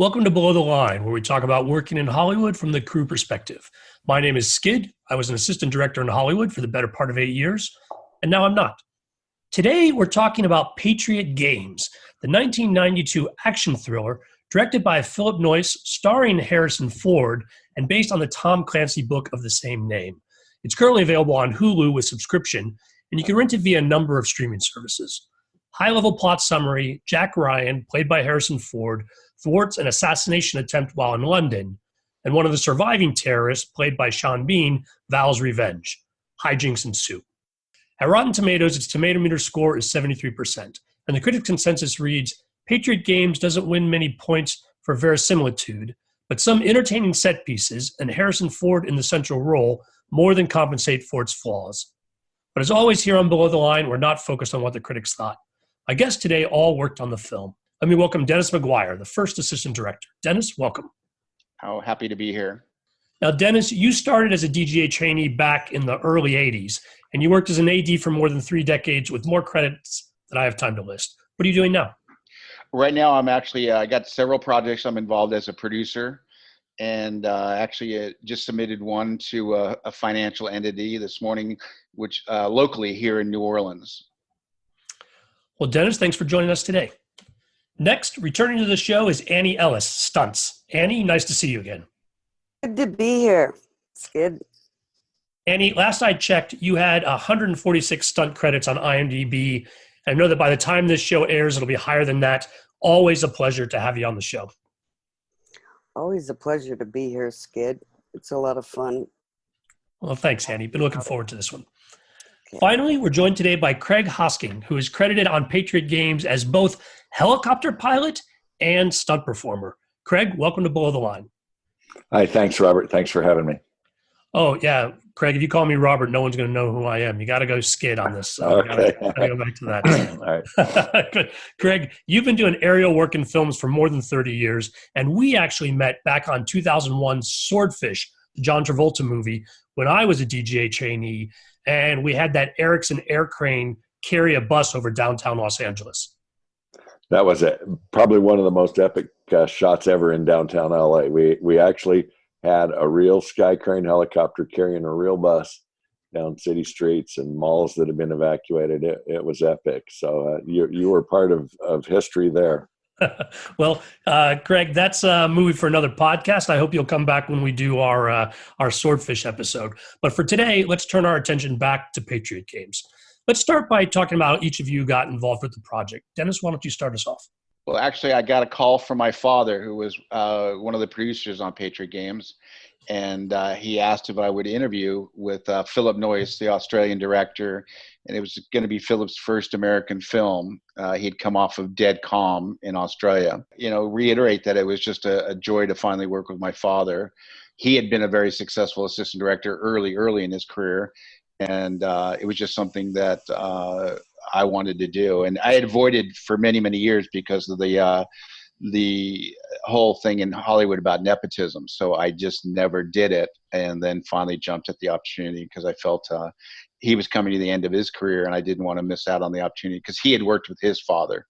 Welcome to Below the Line, where we talk about working in Hollywood from the crew perspective. My name is Skid. I was an assistant director in Hollywood for the better part of 8 years, and now I'm not. Today, we're talking about Patriot Games, the 1992 action thriller directed by Phillip Noyce, starring Harrison Ford, and based on the Tom Clancy book of the same name. It's currently available on Hulu with subscription, and you can rent it via a number of streaming services. High-level plot summary: Jack Ryan, played by Harrison Ford, thwarts an assassination attempt while in London, and one of the surviving terrorists, played by Sean Bean, vows revenge. Hijinks ensue. At Rotten Tomatoes, its tomato meter score is 73%, and the critics' consensus reads, Patriot Games doesn't win many points for verisimilitude, but some entertaining set pieces, and Harrison Ford in the central role, more than compensate for its flaws. But as always here on Below the Line, we're not focused on what the critics thought. My guests today all worked on the film. Let me welcome Dennis McGuire, the first assistant director. Dennis, welcome. Oh, happy to be here. Now, Dennis, you started as a DGA trainee back in the early 80s, and you worked as an AD for more than 3 decades with more credits than I have time to list. What are you doing now? Right now, I'm actually, I got several projects I'm involved as a producer, and actually just submitted one to a financial entity this morning, which locally here in New Orleans. Well, Dennis, thanks for joining us today. Next, returning to the show is Annie Ellis, Stunts. Annie, nice to see you again. Good to be here. It's good. Annie, last I checked, you had 146 stunt credits on IMDb. I know that by the time this show airs, it'll be higher than that. Always a pleasure to have you on the show. Always a pleasure to be here, Skid. It's a lot of fun. Well, thanks, Annie. Been looking forward to this one. Okay. Finally, we're joined today by Craig Hosking, who is credited on Patriot Games as both helicopter pilot and stunt performer. Craig, welcome to Below the Line. Hi, thanks, Robert. Thanks for having me. Oh, yeah. Craig, if you call me Robert, no one's going to know who I am. You got to go Skid on this. So okay. Gotta go back to that. All right. Craig, you've been doing aerial work in films for more than 30 years, and we actually met back on 2001 Swordfish, the John Travolta movie, when I was a DGA trainee, and we had that Erickson air crane carry a bus over downtown Los Angeles. That was probably one of the most epic shots ever in downtown LA. We actually had a real sky crane helicopter carrying a real bus down city streets and malls that had been evacuated. It was epic. So you were part of history there. Well, Craig, that's a movie for another podcast. I hope you'll come back when we do our Swordfish episode. But for today, let's turn our attention back to Patriot Games. Let's start by talking about how each of you got involved with the project. Dennis, why don't you start us off? Well, actually, I got a call from my father, who was one of the producers on Patriot Games, and he asked if I would interview with Phillip Noyce, the Australian director, and it was going to be Philip's first American film. He'd come off of Dead Calm in Australia. Reiterate that it was just a joy to finally work with my father. He had been a very successful assistant director early in his career, and it was just something that I wanted to do. And I had avoided for many, many years because of the whole thing in Hollywood about nepotism. So I just never did it, and then finally jumped at the opportunity because I felt he was coming to the end of his career, and I didn't want to miss out on the opportunity because he had worked with his father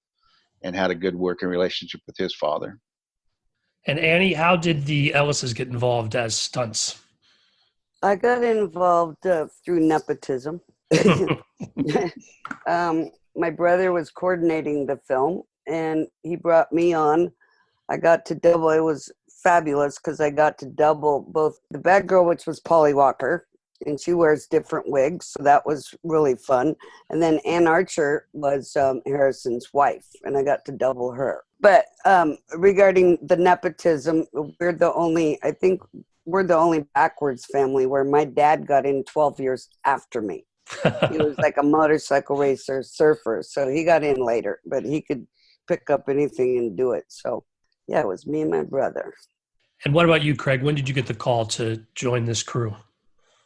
and had a good working relationship with his father. And Annie, how did the Ellises get involved as stunts? I got involved through nepotism. My brother was coordinating the film, and he brought me on. I got to double. It was fabulous because I got to double both the bad girl, which was Polly Walker, and she wears different wigs, so that was really fun. And then Ann Archer was Harrison's wife, and I got to double her. But regarding the nepotism, we're the only backwards family where my dad got in 12 years after me. He was like a motorcycle racer, surfer, so he got in later, but he could pick up anything and do it. So yeah, it was me and my brother. And what about you, Craig? When did you get the call to join this crew?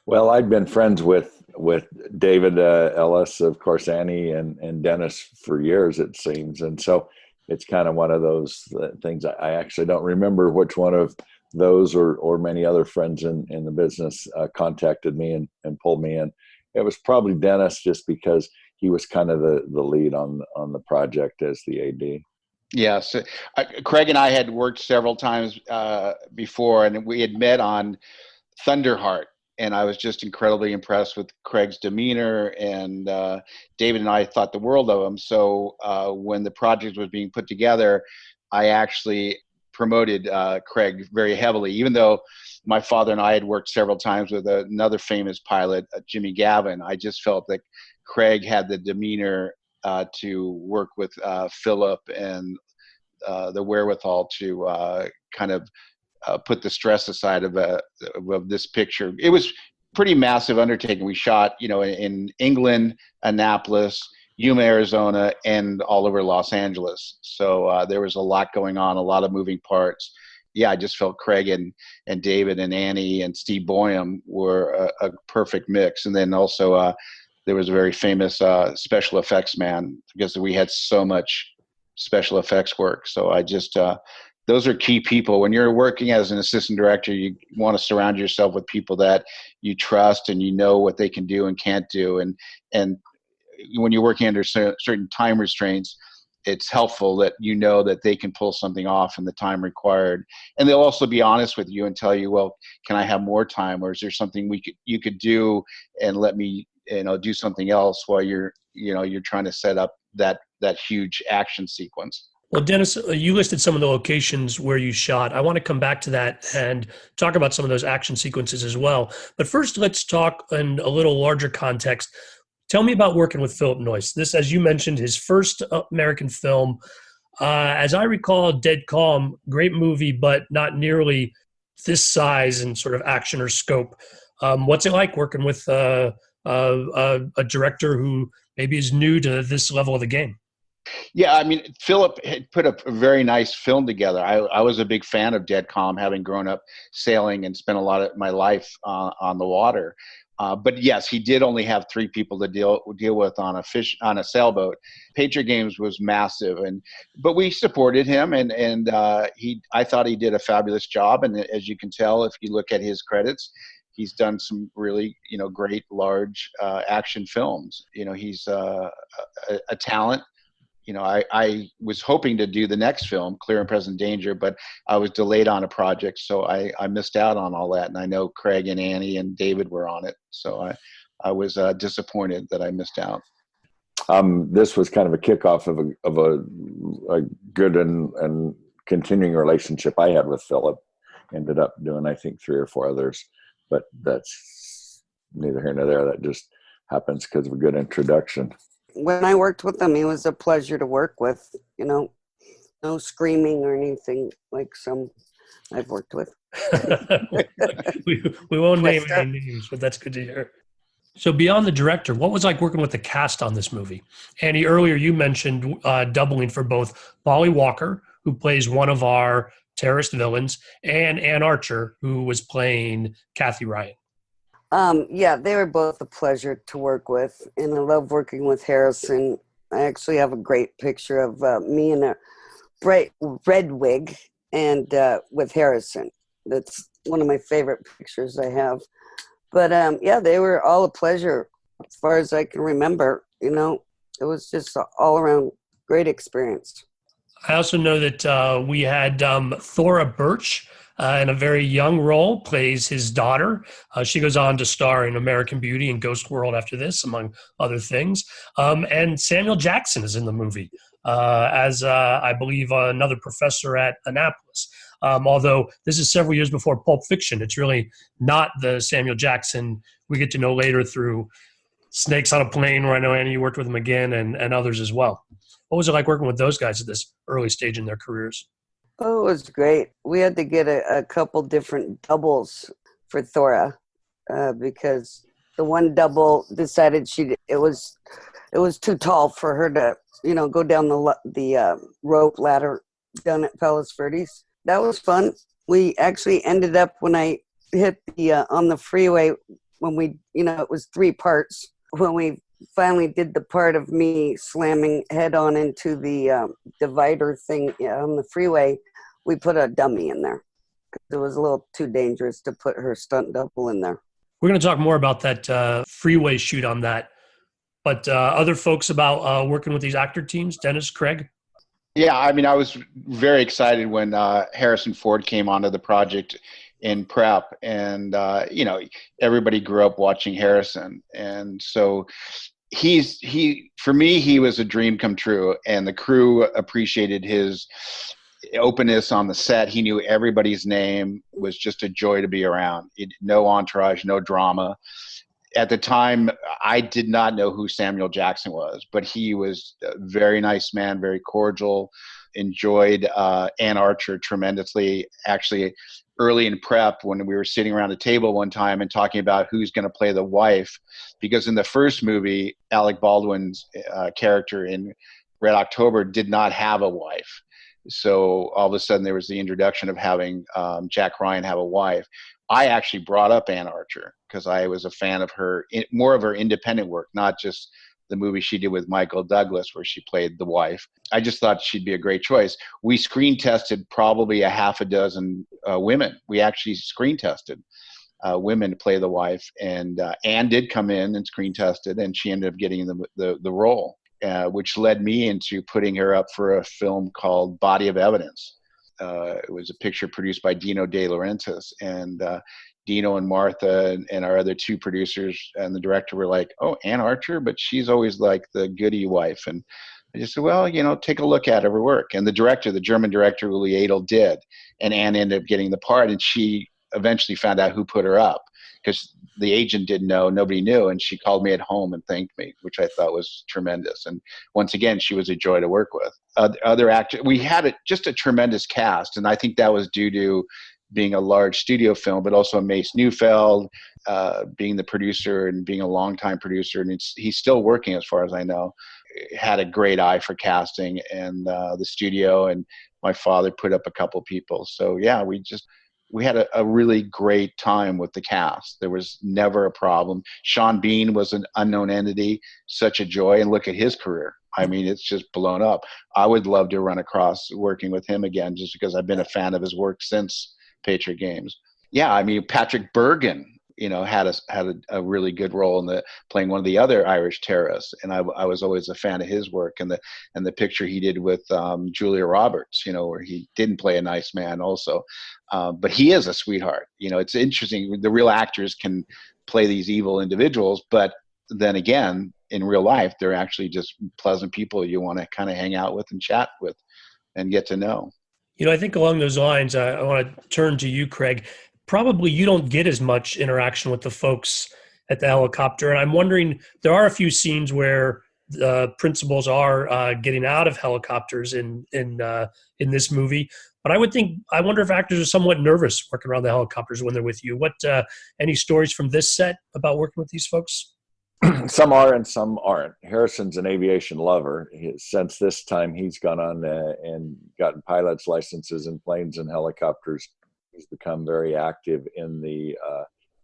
Well, I'd been friends with David Ellis, of course, Annie and Dennis for years, it seems. And so it's kind of one of those things. I actually don't remember which one of those or many other friends in the business contacted me and pulled me in. It was probably Dennis, just because he was kind of the lead on the project as the AD. Yes. Craig and I had worked several times before, and we had met on Thunderheart. And I was just incredibly impressed with Craig's demeanor, and David and I thought the world of him. So when the project was being put together, I actually promoted Craig very heavily, even though my father and I had worked several times with another famous pilot, Jimmy Gavin. I just felt that Craig had the demeanor to work with Phillip, and the wherewithal to kind of put the stress aside of this picture. It was pretty massive undertaking. We shot, in England, Annapolis, Yuma, Arizona, and all over Los Angeles. So there was a lot going on, a lot of moving parts. Yeah, I just felt Craig and David and Annie and Steve Boyum were a perfect mix. And then also there was a very famous special effects man, because we had so much special effects work. So I just those are key people. When you're working as an assistant director, you want to surround yourself with people that you trust and you know what they can do and can't do. And when you're working under certain time restraints, it's helpful that you know that they can pull something off in the time required. And they'll also be honest with you and tell you, well, can I have more time, or is there something you could do and let me do something else while you're trying to set up that huge action sequence. Well, Dennis, you listed some of the locations where you shot. I want to come back to that and talk about some of those action sequences as well. But first, let's talk in a little larger context. Tell me about working with Phillip Noyce. This, as you mentioned, his first American film. As I recall, Dead Calm, great movie, but not nearly this size and sort of action or scope. What's it like working with a director who maybe is new to this level of the game? Yeah, I mean, Phillip had put a very nice film together. I was a big fan of Dead Calm, having grown up sailing and spent a lot of my life on the water. But yes, he did only have 3 people to deal with on a sailboat. Patriot Games was massive, but we supported him, and I thought he did a fabulous job. And as you can tell, if you look at his credits, he's done some really great large action films. He's a talent. I was hoping to do the next film, Clear and Present Danger, but I was delayed on a project, so I missed out on all that. And I know Craig and Annie and David were on it, so I was disappointed that I missed out. This was kind of a kickoff of a good and continuing relationship I had with Phillip. Ended up doing, I think, 3 or 4 others, but that's neither here nor there. That just happens because of a good introduction. When I worked with him, he was a pleasure to work with. No screaming or anything like some I've worked with. we won't name any names, but that's good to hear. So beyond the director, what was it like working with the cast on this movie? Annie, earlier you mentioned doubling for both Polly Walker, who plays one of our terrorist villains, and Ann Archer, who was playing Kathy Ryan. Yeah, they were both a pleasure to work with, and I love working with Harrison. I actually have a great picture of me in a bright red wig and with Harrison. That's one of my favorite pictures I have. But yeah, they were all a pleasure as far as I can remember. It was just an all-around great experience. I also know that we had Thora Birch in a very young role, plays his daughter. She goes on to star in American Beauty and Ghost World after this, among other things. And Samuel Jackson is in the movie as, I believe, another professor at Annapolis. Although this is several years before Pulp Fiction. It's really not the Samuel Jackson we get to know later through Snakes on a Plane, where I know, Annie, you worked with him again, and others as well. What was it like working with those guys at this early stage in their careers? Oh, it was great. We had to get a couple different doubles for Thora because the one double decided it was too tall for her to go down the rope ladder down at Palos Verdes. That was fun. We actually ended up, when I hit the on the freeway, when we it was 3 parts. When we finally did the part of me slamming head on into the divider thing on the freeway, we put a dummy in there. It was a little too dangerous to put her stunt double in there. We're going to talk more about that freeway shoot on that. But other folks about working with these actor teams, Dennis, Craig? Yeah, I mean, I was very excited when Harrison Ford came onto the project in prep, and everybody grew up watching Harrison, and so he for me he was a dream come true, and the crew appreciated his openness on the set. He knew everybody's name, was just a joy to be around. No entourage, no drama. At the time, I did not know who Samuel Jackson was, but he was a very nice man, very cordial, enjoyed Ann Archer tremendously. Actually, early in prep, when we were sitting around a table one time and talking about who's going to play the wife, because in the first movie, Alec Baldwin's character in Red October did not have a wife. So all of a sudden there was the introduction of having Jack Ryan have a wife. I actually brought up Ann Archer because I was a fan of her, more of her independent work, not just the movie she did with Michael Douglas where she played the wife. I just thought she'd be a great choice. We screen tested probably a half a dozen women. We actually screen tested women to play the wife. And Ann did come in and screen tested, and she ended up getting the role, which led me into putting her up for a film called Body of Evidence. It was a picture produced by Dino De Laurentiis, and Dino and Martha and our other two producers and the director were like, "Oh, Ann Archer, but she's always like the goody wife." And I just said, "Well, take a look at her work." And the director, the German director, Uli Edel, did, and Ann ended up getting the part, and she eventually found out who put her up because the agent didn't know, nobody knew, and she called me at home and thanked me, which I thought was tremendous. And once again, she was a joy to work with. Other actors, we had just a tremendous cast, and I think that was due to being a large studio film, but also Mace Neufeld being the producer and being a longtime producer, and he's still working as far as I know. Had a great eye for casting, and the studio and my father put up a couple people. So yeah, we had a really great time with the cast. There was never a problem. Sean Bean was an unknown entity, such a joy, and look at his career. I mean, it's just blown up. I would love to run across working with him again, just because I've been a fan of his work since Patriot Games. Yeah, I mean, Patrick Bergen, had a really good role in playing one of the other Irish terrorists, and I was always a fan of his work, and the picture he did with Julia Roberts, where he didn't play a nice man also, but he is a sweetheart. It's interesting. The real actors can play these evil individuals, but then again, in real life, they're actually just pleasant people you want to kind of hang out with and chat with and get to know. I think along those lines, I want to turn to you, Craig. Probably you don't get as much interaction with the folks at the helicopter. And I'm wondering, there are a few scenes where the principals are getting out of helicopters in this movie. But I wonder if actors are somewhat nervous working around the helicopters when they're with you. What any stories from this set about working with these folks? Some are and some aren't. Harrison's an aviation lover. Since this time, he's gone on and gotten pilot's licenses in planes and helicopters. He's become very active in the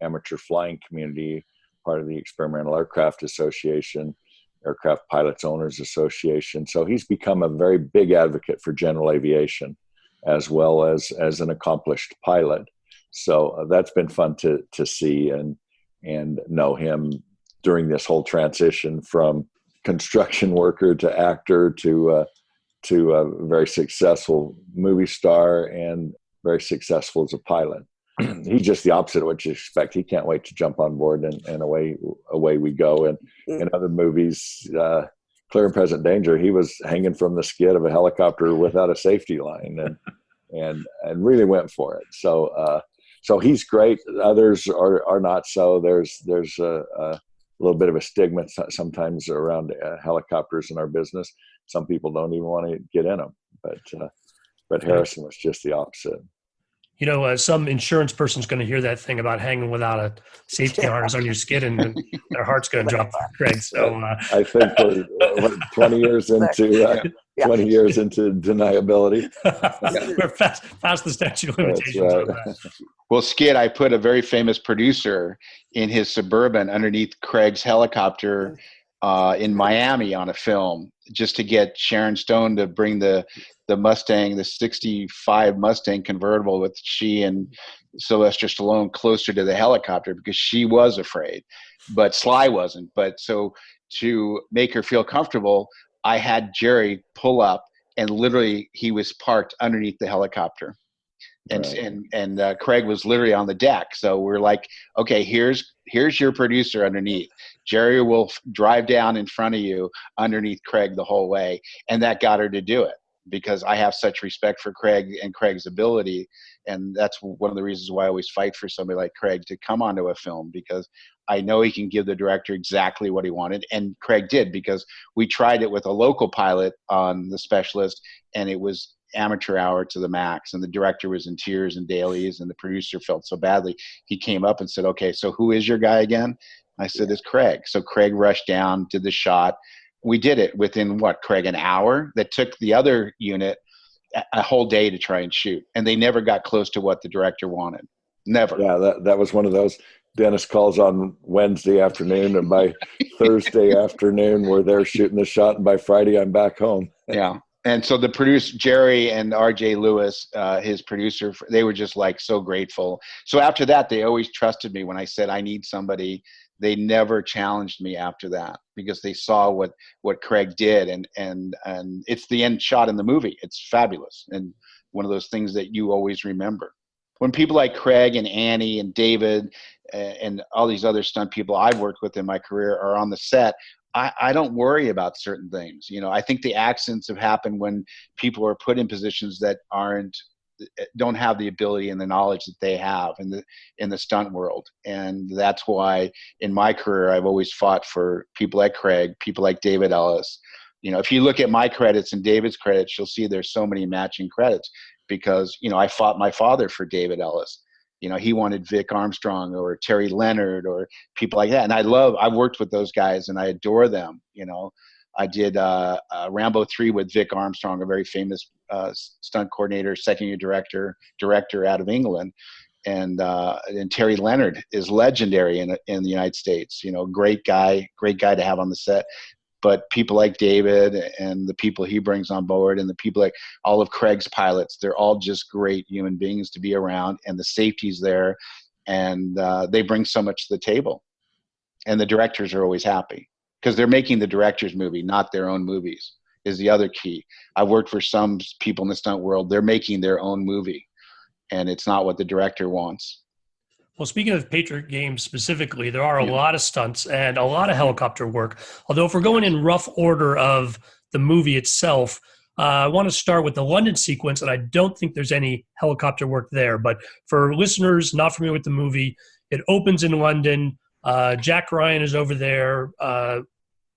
amateur flying community, part of the Experimental Aircraft Association, Aircraft Pilots Owners Association. So he's become a very big advocate for general aviation, as well as an accomplished pilot. So that's been fun to see and know him during this whole transition from construction worker to actor to a very successful movie star and very successful as a pilot. He's just the opposite of what you expect. He can't wait to jump on board and away we go. And in other movies, Clear and Present Danger, he was hanging from the skid of a helicopter without a safety line and really went for it. So he's great. Others are not so. There's a little bit of a stigma sometimes around helicopters in our business. Some people don't even want to get in them, but Harrison was just the opposite. Some insurance person's going to hear that thing about hanging without a safety harness on your skid, and their heart's going to drop, Craig. So I think we're 20 years into 20 years into deniability. We're past the statute of limitations on that. Well, Skid, I put a very famous producer in his Suburban underneath Craig's helicopter in Miami on a film, just to get Sharon Stone to bring the Mustang, the 65 Mustang convertible with she and Sylvester Stallone closer to the helicopter because she was afraid, but Sly wasn't. But so to make her feel comfortable, I had Jerry pull up and literally he was parked underneath the helicopter. And Right. Craig was literally on the deck. So we're like, okay, here's your producer underneath. Jerry will drive down in front of you underneath Craig the whole way. And that got her to do it, because I have such respect for Craig and Craig's ability. And that's one of the reasons why I always fight for somebody like Craig to come onto a film, because I know he can give the director exactly what he wanted. And Craig did, because we tried it with a local pilot on The Specialist, and it was amateur hour to the max, and the director was in tears and dailies, and the producer felt so badly. He came up and said, okay, so who is your guy again? I said, it's Craig. So Craig rushed down, did the shot. We did it within Craig, an hour? That took the other unit a whole day to try and shoot, and they never got close to what the director wanted. Never. Yeah, that was one of those. Dennis calls on Wednesday afternoon, and by Thursday afternoon we're there shooting the shot, and by Friday I'm back home. Yeah. And so the producer, Jerry and RJ Lewis, his producer, they were just like so grateful. So after that, they always trusted me when I said, I need somebody. They never challenged me after that, because they saw what Craig did. And it's the end shot in the movie. It's fabulous. And one of those things that you always remember. When people like Craig and Annie and David and all these other stunt people I've worked with in my career are on the set, I don't worry about certain things. I think the accidents have happened when people are put in positions that don't have the ability and the knowledge that they have in the stunt world. And that's why in my career, I've always fought for people like Craig, people like David Ellis. If you look at my credits and David's credits, you'll see there's so many matching credits, because, I fought my father for David Ellis. He wanted Vic Armstrong or Terry Leonard or people like that. And I've worked with those guys and I adore them. I did Rambo 3 with Vic Armstrong, a very famous stunt coordinator, second-year director out of England. And Terry Leonard is legendary in the United States. Great guy to have on the set. But people like David and the people he brings on board, and the people like all of Craig's pilots, they're all just great human beings to be around, and the safety's there, and they bring so much to the table. And the directors are always happy, because they're making the director's movie, not their own movies, is the other key. I've worked for some people in the stunt world, they're making their own movie, and it's not what the director wants. Well, speaking of Patriot Games specifically, there are a lot of stunts and a lot of helicopter work. Although if we're going in rough order of the movie itself, I want to start with the London sequence, and I don't think there's any helicopter work there. But for listeners not familiar with the movie, it opens in London. Jack Ryan is over there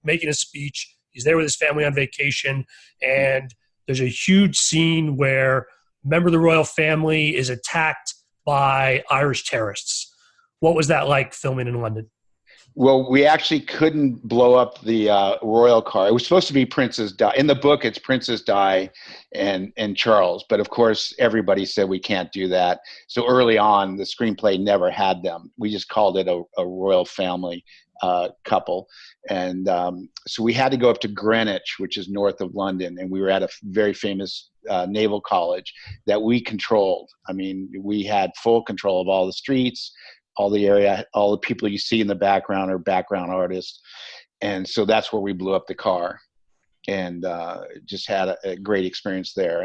making a speech. He's there with his family on vacation, and there's a huge scene where a member of the royal family is attacked by Irish terrorists. What was that like filming in London? Well, we actually couldn't blow up the royal car. It was supposed to be Princess Di. In the book, it's Princess Di and Charles. But of course, everybody said we can't do that. So early on, the screenplay never had them. We just called it a royal family couple. And so we had to go up to Greenwich, which is north of London. And we were at a very famous naval college that we controlled. I mean, we had full control of all the streets, all the area, all the people you see in the background are background artists. And so that's where we blew up the car, and just had a great experience there.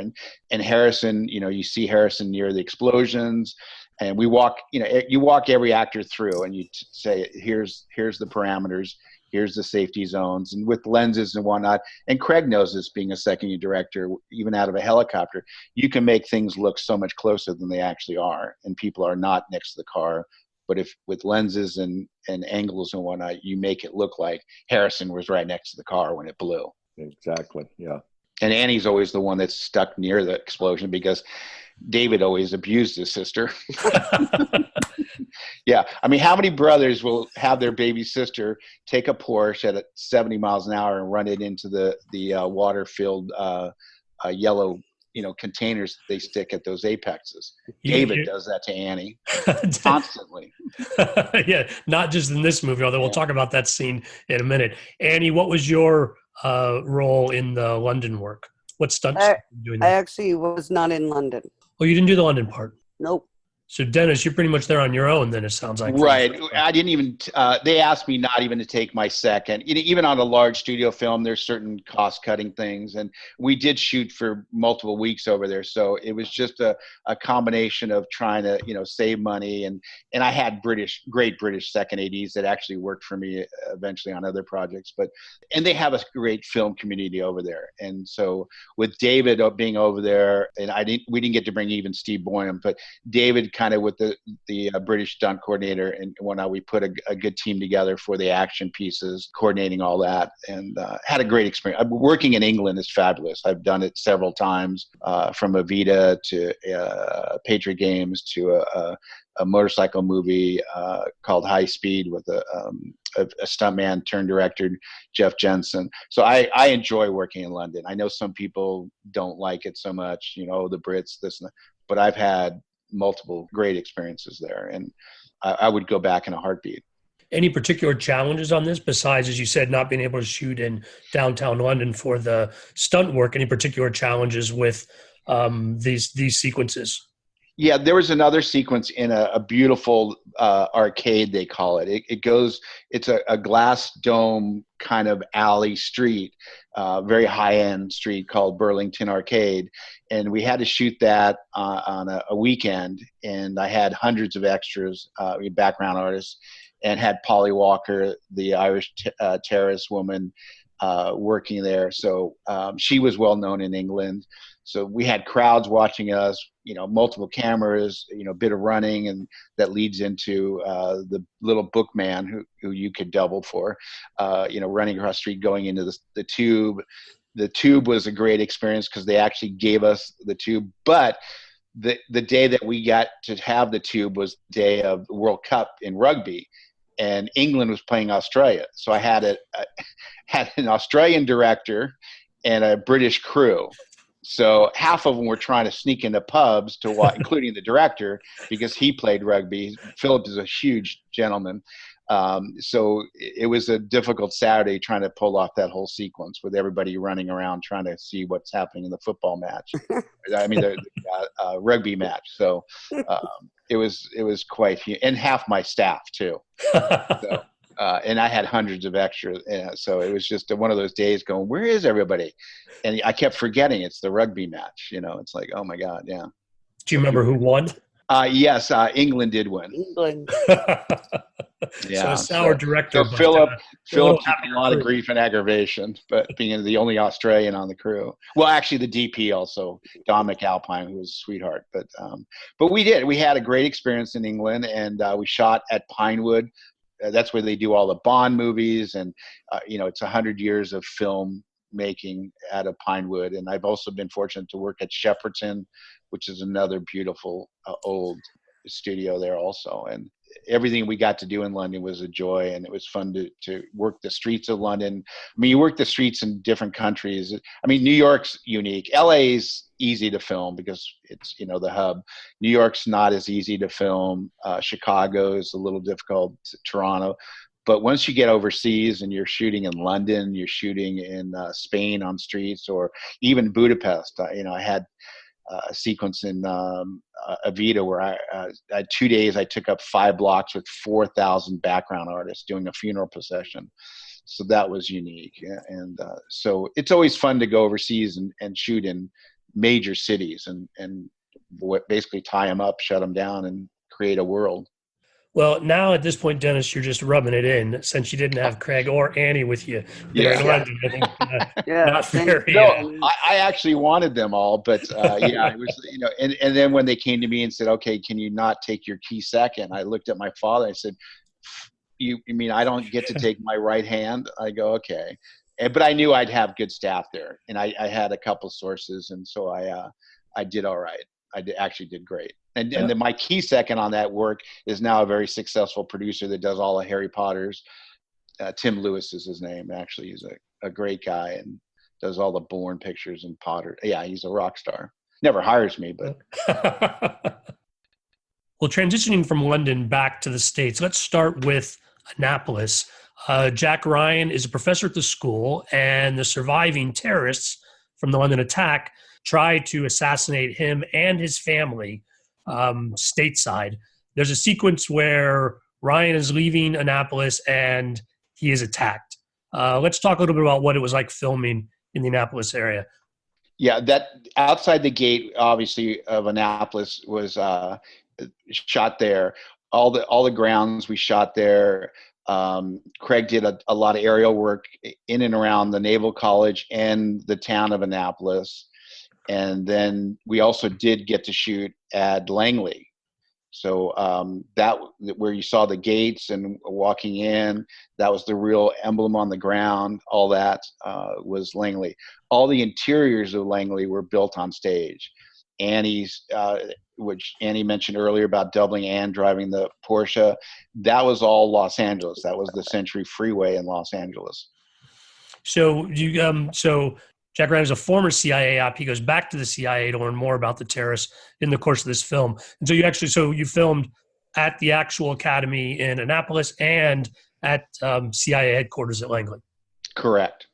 And Harrison, you see Harrison near the explosions, and we walk, you walk every actor through, and you say, here's the parameters, here's the safety zones, and with lenses and whatnot. And Craig knows this, being a second-year director, even out of a helicopter, you can make things look so much closer than they actually are, and people are not next to the car. But if with lenses and angles and whatnot, you make it look like Harrison was right next to the car when it blew. Exactly. Yeah. And Annie's always the one that's stuck near the explosion, because David always abused his sister. Yeah. I mean, how many brothers will have their baby sister take a Porsche at 70 miles an hour and run it into the water-filled yellow containers that they stick at those apexes? David does that to Annie constantly. Yeah, not just in this movie, although we'll talk about that scene in a minute. Annie, what was your role in the London work? What stunts were you doing there? I actually was not in London. Oh, you didn't do the London part? Nope. So Dennis, you're pretty much there on your own then, it sounds like. Right. I didn't even, they asked me not even to take my second. Even on a large studio film, there's certain cost cutting things. And we did shoot for multiple weeks over there. So it was just a combination of trying to, save money. And I had great British second ADs that actually worked for me eventually on other projects. And they have a great film community over there. And so with David being over there, and we didn't get to bring even Steve Boynham, but David kind of with the British stunt coordinator, and when we put a good team together for the action pieces, coordinating all that, and had a great experience. Working in England is fabulous. I've done it several times, from Evita to Patriot Games to a motorcycle movie called High Speed with a stuntman turned director, Jeff Jensen. So I enjoy working in London. I know some people don't like it so much, the Brits, this and that, but I've had multiple great experiences there, and I would go back in a heartbeat. Any particular challenges on this besides, as you said, not being able to shoot in downtown London for the stunt work? Any particular challenges with these sequences? Yeah, there was another sequence in a beautiful arcade, they call it. It's a glass dome kind of alley street, very high-end street called Burlington Arcade. And we had to shoot that on a weekend. And I had hundreds of extras, background artists, and had Polly Walker, the Irish terrorist woman, working there. So she was well known in England. So we had crowds watching us, multiple cameras, a bit of running, and that leads into the little bookman who you could double for, running across the street, going into the tube. The tube was a great experience because they actually gave us the tube. But the day that we got to have the tube was the day of the World Cup in rugby, and England was playing Australia. So I had had an Australian director and a British crew. So half of them were trying to sneak into pubs to watch, including the director, because he played rugby. Phillip is a huge gentleman. So it was a difficult Saturday trying to pull off that whole sequence with everybody running around trying to see what's happening in the football match. I mean, the rugby match. So it was quite huge, and half my staff too. So, and I had hundreds of extras. So it was just one of those days going, where is everybody? And I kept forgetting it's the rugby match. It's like, oh my God. Yeah. Do you remember who won? Yes. England did win. England. So Yeah. a sour director. So Phillip took a lot of grief and aggravation, but being the only Australian on the crew. Well, actually the DP also, Don McAlpine, who was a sweetheart. But we had a great experience in England, and we shot at Pinewood. That's where they do all the Bond movies, and it's 100 years of film making out of Pinewood. And I've also been fortunate to work at Shepperton, which is another beautiful old studio there also. And everything we got to do in London was a joy, and it was fun to work the streets of London. I mean, you work the streets in different countries. I mean, New York's unique. LA's easy to film because it's, the hub. New York's not as easy to film. Chicago is a little difficult. Toronto. But once you get overseas and you're shooting in London, you're shooting in Spain on streets, or even Budapest. I had a sequence in Evita where I had 2 days. I took up 5 blocks with 4,000 background artists doing a funeral procession. So that was unique. And so it's always fun to go overseas and shoot in major cities and basically tie them up, shut them down, and create a world. Well, now at this point, Dennis, you're just rubbing it in since you didn't have Craig or Annie with you. Yeah. In London, I think, not very. No, I actually wanted them all, but it was, and then when they came to me and said, okay, can you not take your key second? I looked at my father. I said, you mean I don't get to take my right hand? I go, okay. But I knew I'd have good staff there, and I had a couple sources, and so I did all right. Actually did great. And then my key second on that work is now a very successful producer that does all the Harry Potters. Tim Lewis is his name. Actually, he's a great guy and does all the Bourne pictures and Potter. Yeah, he's a rock star. Never hires me, but. Well, transitioning from London back to the States, let's start with Annapolis. Jack Ryan is a professor at the school, and the surviving terrorists from the London attack tried to assassinate him and his family stateside. There's a sequence where Ryan is leaving Annapolis and he is attacked. Let's talk a little bit about what it was like filming in the Annapolis area. Yeah, that outside the gate, obviously, of Annapolis was shot there. All the grounds we shot there. Craig did a lot of aerial work in and around the Naval College and the town of Annapolis. And then we also did get to shoot at Langley. So that where you saw the gates and walking in, that was the real emblem on the ground. All that was Langley. All the interiors of Langley were built on stage. Annie's, which Annie mentioned earlier about doubling and driving the Porsche, that was all Los Angeles. That was the Century Freeway in Los Angeles. So Jack Ryan is a former CIA op. He goes back to the CIA to learn more about the terrorists in the course of this film. And so you filmed at the actual academy in Annapolis and at CIA headquarters at Langley. Correct.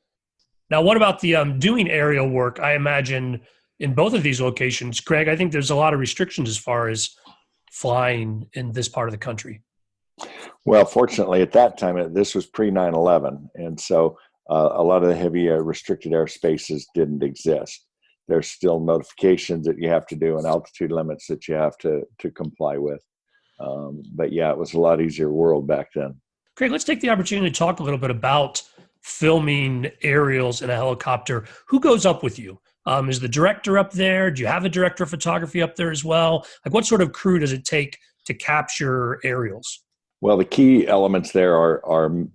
Now, what about the doing aerial work? I imagine in both of these locations, Craig, I think there's a lot of restrictions as far as flying in this part of the country. Well, fortunately, at that time, this was pre 9/11, and so a lot of the heavy restricted airspaces didn't exist. There's still notifications that you have to do and altitude limits that you have to comply with. But yeah, it was a lot easier world back then. Craig, let's take the opportunity to talk a little bit about filming aerials in a helicopter. Who goes up with you? Is the director up there? Do you have a director of photography up there as well? Like, what sort of crew does it take to capture aerials? Well, the key elements there are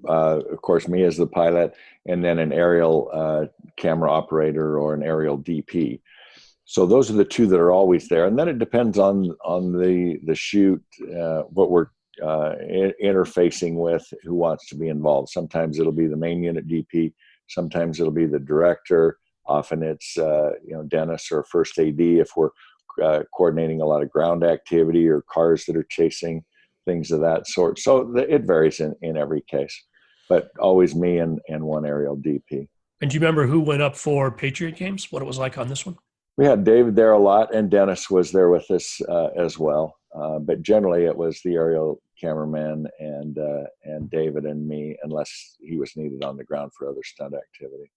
of course, me as the pilot, and then an aerial camera operator or an aerial DP. So those are the two that are always there. And then it depends on the shoot, what we're interfacing with, who wants to be involved. Sometimes it'll be the main unit DP. Sometimes it'll be the director. Often it's Dennis or first AD if we're coordinating a lot of ground activity or cars that are chasing, things of that sort. So it varies in every case, but always me and one aerial DP. And do you remember who went up for Patriot Games? What it was like on this one? We had David there a lot, and Dennis was there with us as well. But generally, it was the aerial cameraman and David and me, unless he was needed on the ground for other stunt activity.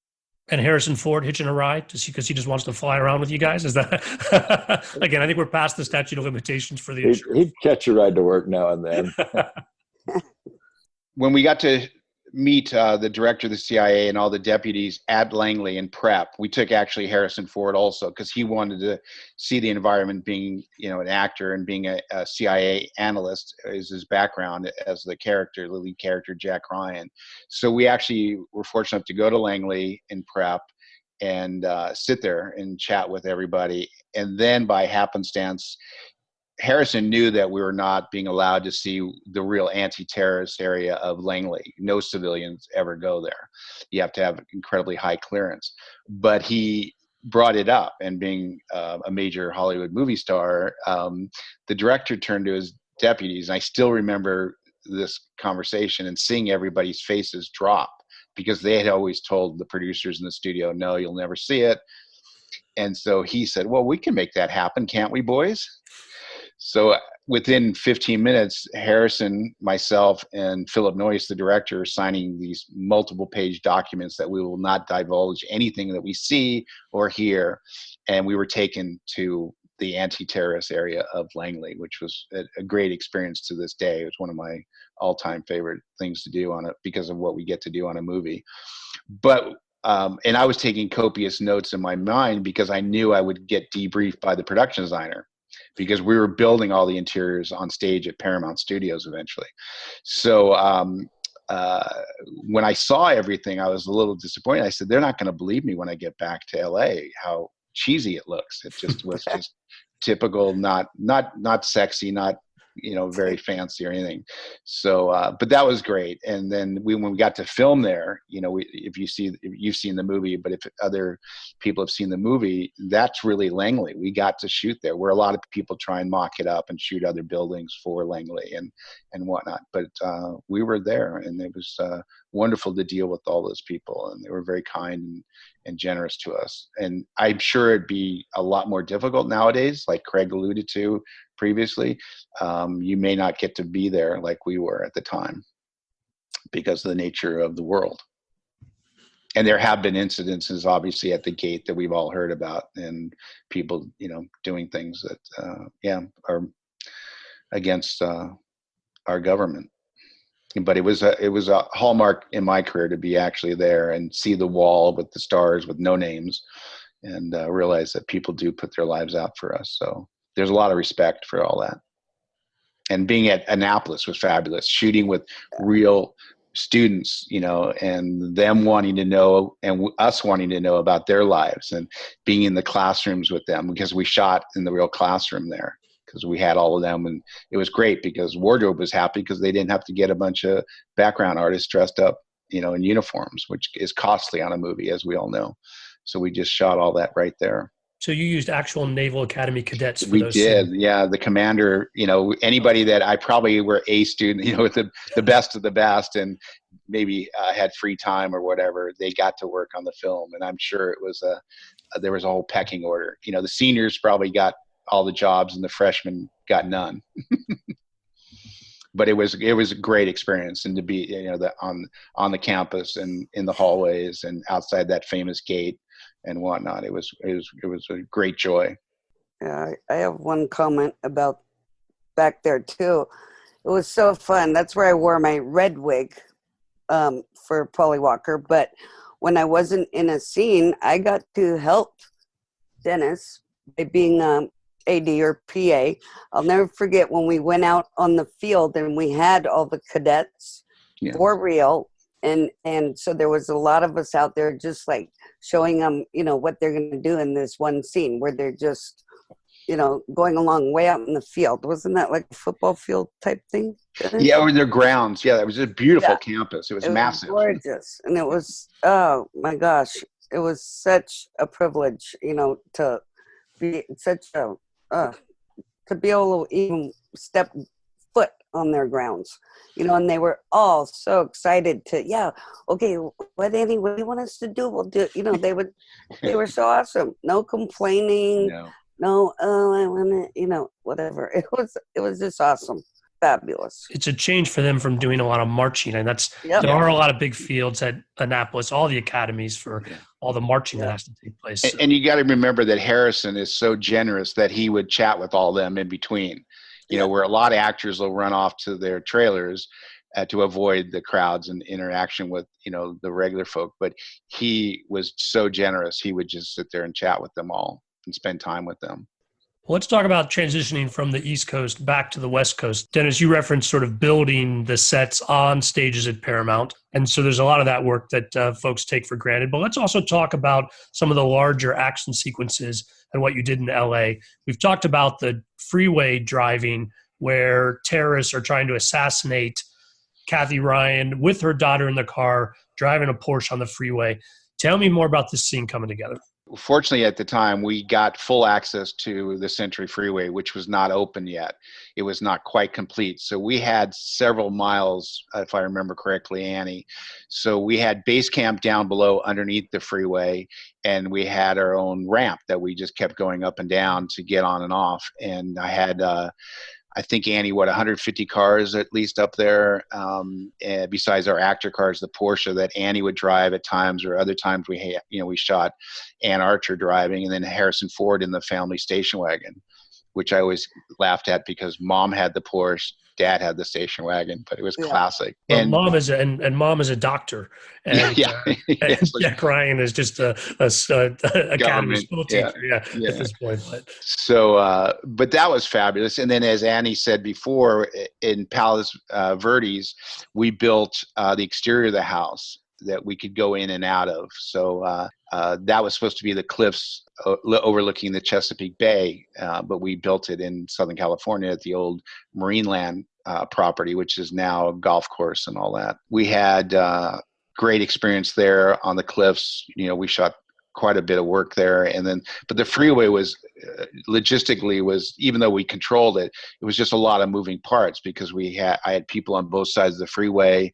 And Harrison Ford hitching a ride because he just wants to fly around with you guys? Is that again? I think we're past the statute of limitations for the issue. He'd catch a ride to work now and then. When we got to meet the director of the CIA and all the deputies at Langley in prep, we took actually Harrison Ford also because he wanted to see the environment. Being an actor and being a CIA analyst is his background as the lead character Jack Ryan. So we actually were fortunate enough to go to Langley in prep and sit there and chat with everybody. And then by happenstance, Harrison knew that we were not being allowed to see the real anti-terrorist area of Langley. No civilians ever go there. You have to have incredibly high clearance. But he brought it up, and being a major Hollywood movie star, the director turned to his deputies, and I still remember this conversation and seeing everybody's faces drop because they had always told the producers in the studio, no, you'll never see it. And so he said, well, we can make that happen, can't we, boys? So within 15 minutes, Harrison, myself, and Phillip Noyce, the director, are signing these multiple page documents that we will not divulge anything that we see or hear. And we were taken to the anti-terrorist area of Langley, which was a great experience to this day. It was one of my all-time favorite things to do on it because of what we get to do on a movie. But and I was taking copious notes in my mind because I knew I would get debriefed by the production designer, because we were building all the interiors on stage at Paramount Studios eventually. So when I saw everything, I was a little disappointed. I said, they're not going to believe me when I get back to LA, how cheesy it looks. It just was just typical, not sexy, not very fancy or anything. So, but that was great. And then when we got to film there, if you've seen the movie, but if other people have seen the movie, that's really Langley. We got to shoot there, where a lot of people try and mock it up and shoot other buildings for Langley and whatnot. But we were there, and it was wonderful to deal with all those people, and they were very kind and generous to us. And I'm sure it'd be a lot more difficult nowadays, like Craig alluded to previously. You may not get to be there like we were at the time because of the nature of the world. And there have been incidences, obviously, at the gate that we've all heard about, and people, doing things that, are against our government. But it was a hallmark in my career to be actually there and see the wall with the stars with no names, and realize that people do put their lives out for us. So there's a lot of respect for all that. And being at Annapolis was fabulous, shooting with real students, and them wanting to know and us wanting to know about their lives, and being in the classrooms with them, because we shot in the real classroom there, because we had all of them. And it was great because wardrobe was happy because they didn't have to get a bunch of background artists dressed up, in uniforms, which is costly on a movie, as we all know. So we just shot all that right there. So you used actual Naval Academy cadets for We those did, scenes. yeah. The commander, anybody that I probably were a student, with the best of the best, and maybe had free time or whatever, they got to work on the film. And I'm sure it was there was a whole pecking order. The seniors probably got all the jobs and the freshmen got none. But it was a great experience, and to be on the campus and in the hallways and outside that famous gate and whatnot. It was a great joy. Yeah, I have one comment about back there too. It was so fun. That's where I wore my red wig for Polly Walker. But when I wasn't in a scene, I got to help Dennis by being AD or PA. I'll never forget when we went out on the field and we had all the cadets for real. And so there was a lot of us out there just like showing them, what they're going to do in this one scene where they're just, going along way out in the field. Wasn't that like a football field type thing? Yeah, over their grounds. Yeah, it was a beautiful campus. It was massive. Gorgeous. And it was, oh my gosh, it was such a privilege, to be such a, to be able to even step foot on their grounds, and they were all so excited to, okay, what do you want us to do? We'll do, they were so awesome. No complaining. No, I want to, whatever. It was just awesome. Fabulous. It's a change for them from doing a lot of marching, and there are a lot of big fields at Annapolis, all the academies for all the marching that has to take place. So. And you got to remember that Harrison is so generous that he would chat with all them in between, where a lot of actors will run off to their trailers to avoid the crowds and interaction with, the regular folk. But he was so generous. He would just sit there and chat with them all and spend time with them. Well, let's talk about transitioning from the East Coast back to the West Coast. Dennis, you referenced sort of building the sets on stages at Paramount. And so there's a lot of that work that folks take for granted. But let's also talk about some of the larger action sequences and what you did in LA. We've talked about the freeway driving where terrorists are trying to assassinate Kathy Ryan with her daughter in the car, driving a Porsche on the freeway. Tell me more about this scene coming together. Fortunately, at the time, we got full access to the Century Freeway, which was not open yet. It was not quite complete. So we had several miles, if I remember correctly, Annie. So we had base camp down below underneath the freeway, and we had our own ramp that we just kept going up and down to get on and off. And I had, I think, Annie, 150 cars at least up there, besides our actor cars, the Porsche that Annie would drive at times, or other times we shot Ann Archer driving, and then Harrison Ford in the family station wagon, which I always laughed at because Mom had the Porsche, Dad had the station wagon, but it was classic. Well, and Mom is a doctor, and Jack Ryan is just a academy school teacher. At this point. So, but that was fabulous. And then, as Annie said before, in Palos Verdes, we built the exterior of the house that we could go in and out of. So that was supposed to be the cliffs overlooking the Chesapeake Bay, but we built it in Southern California at the old Marineland property, which is now a golf course and all that. We had great experience there on the cliffs. We shot quite a bit of work there. And then, but the freeway was logistically even though we controlled it, it was just a lot of moving parts because I had people on both sides of the freeway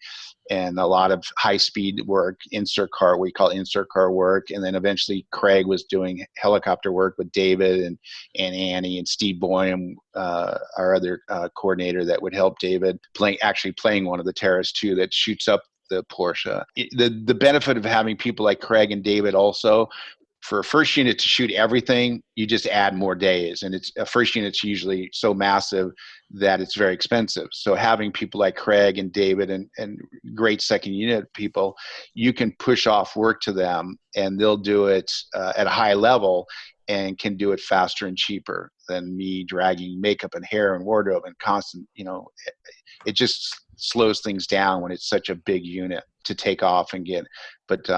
and a lot of high speed work, we call insert car work. And then eventually Craig was doing helicopter work with David and Annie and Steve Boyum, our other coordinator that would help David playing one of the terrorists too, that shoots up the Porsche. The benefit of having people like Craig and David also, for a first unit to shoot everything, you just add more days. And a first unit's usually so massive that it's very expensive. So having people like Craig and David and great second unit people, you can push off work to them and they'll do it at a high level and can do it faster and cheaper than me dragging makeup and hair and wardrobe and constant, it just slows things down when it's such a big unit to take off and get. But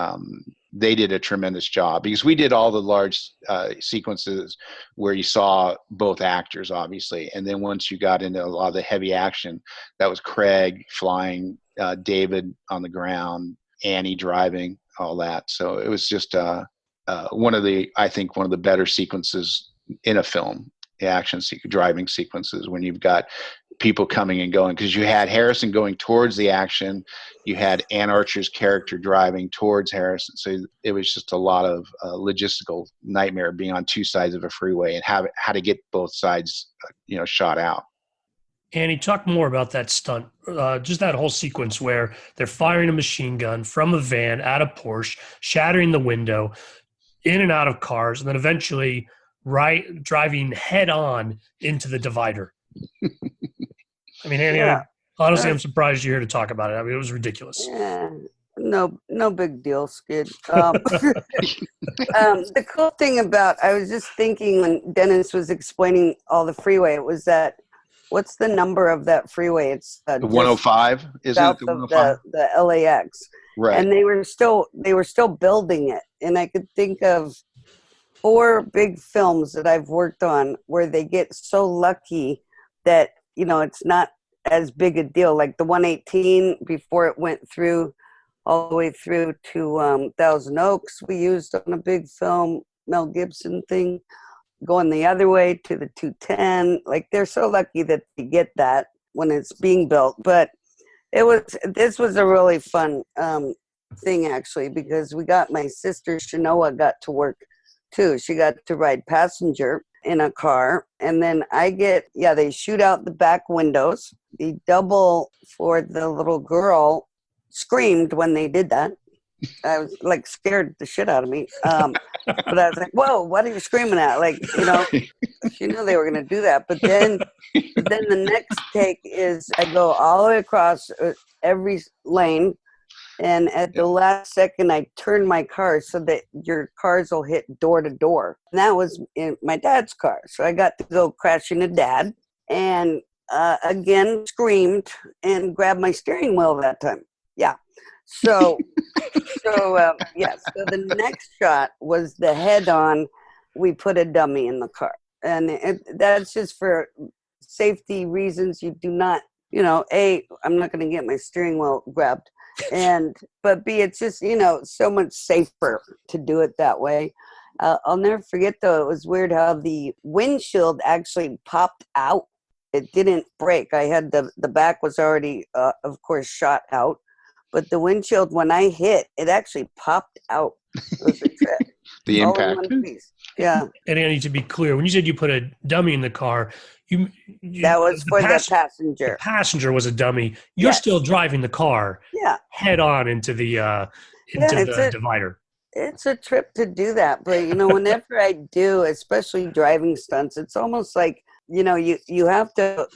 they did a tremendous job because we did all the large sequences where you saw both actors, obviously. And then once you got into a lot of the heavy action, that was Craig flying, David on the ground, Annie driving, all that. So it was just one of the better sequences in a film, the driving sequences, when you've got people coming and going, because you had Harrison going towards the action, you had Ann Archer's character driving towards Harrison, so it was just a lot of logistical nightmare being on two sides of a freeway and how to get both sides shot out. Annie, talk more about that stunt, just that whole sequence where they're firing a machine gun from a van at a Porsche, shattering the window, in and out of cars, and then eventually driving head on into the divider. I mean, Annie, Yeah. honestly, I'm surprised you're here to talk about it. I mean, it was ridiculous. Yeah, no big deal, Skid. The cool thing I was just thinking when Dennis was explaining all the freeway, it was that, what's the number of that freeway? It's the 105, isn't it? The 105? The LAX. Right. And they were still building it. And I could think of 4 big films that I've worked on where they get so lucky that, it's not as big a deal. Like the 118, before it went through all the way through to Thousand Oaks, we used on a big film, Mel Gibson thing, going the other way to the 210. Like, they're so lucky that they get that when it's being built. But this was a really fun thing, actually, because we got my sister Shanoa got to work too. She got to ride passenger in a car, and then they shoot out the back windows. The double for the little girl screamed when they did that. I was like, scared the shit out of me. But I was like, whoa, what are you screaming at? Like, she knew they were going to do that. But then the next take is I go all the way across every lane, and at the last second, I turn my car so that your cars will hit door to door. And that was in my dad's car. So I got to go crash into Dad, and again, screamed and grabbed my steering wheel that time. Yeah. So the next shot was the head-on. We put a dummy in the car. And that's just for safety reasons. You do not, A, I'm not going to get my steering wheel grabbed. But B, it's just, so much safer to do it that way. I'll never forget, though, it was weird how the windshield actually popped out. It didn't break. I had the back was already, of course, shot out. But the windshield, when I hit, it actually popped out. It was a trip. The impact. All in one piece. Yeah. And Annie, to be clear, when you said you put a dummy in the car, that was for the passenger. The passenger was a dummy. You're still driving the car. Yeah. Head on into the divider. It's a trip to do that, but whenever I do, especially driving stunts, it's almost like you have to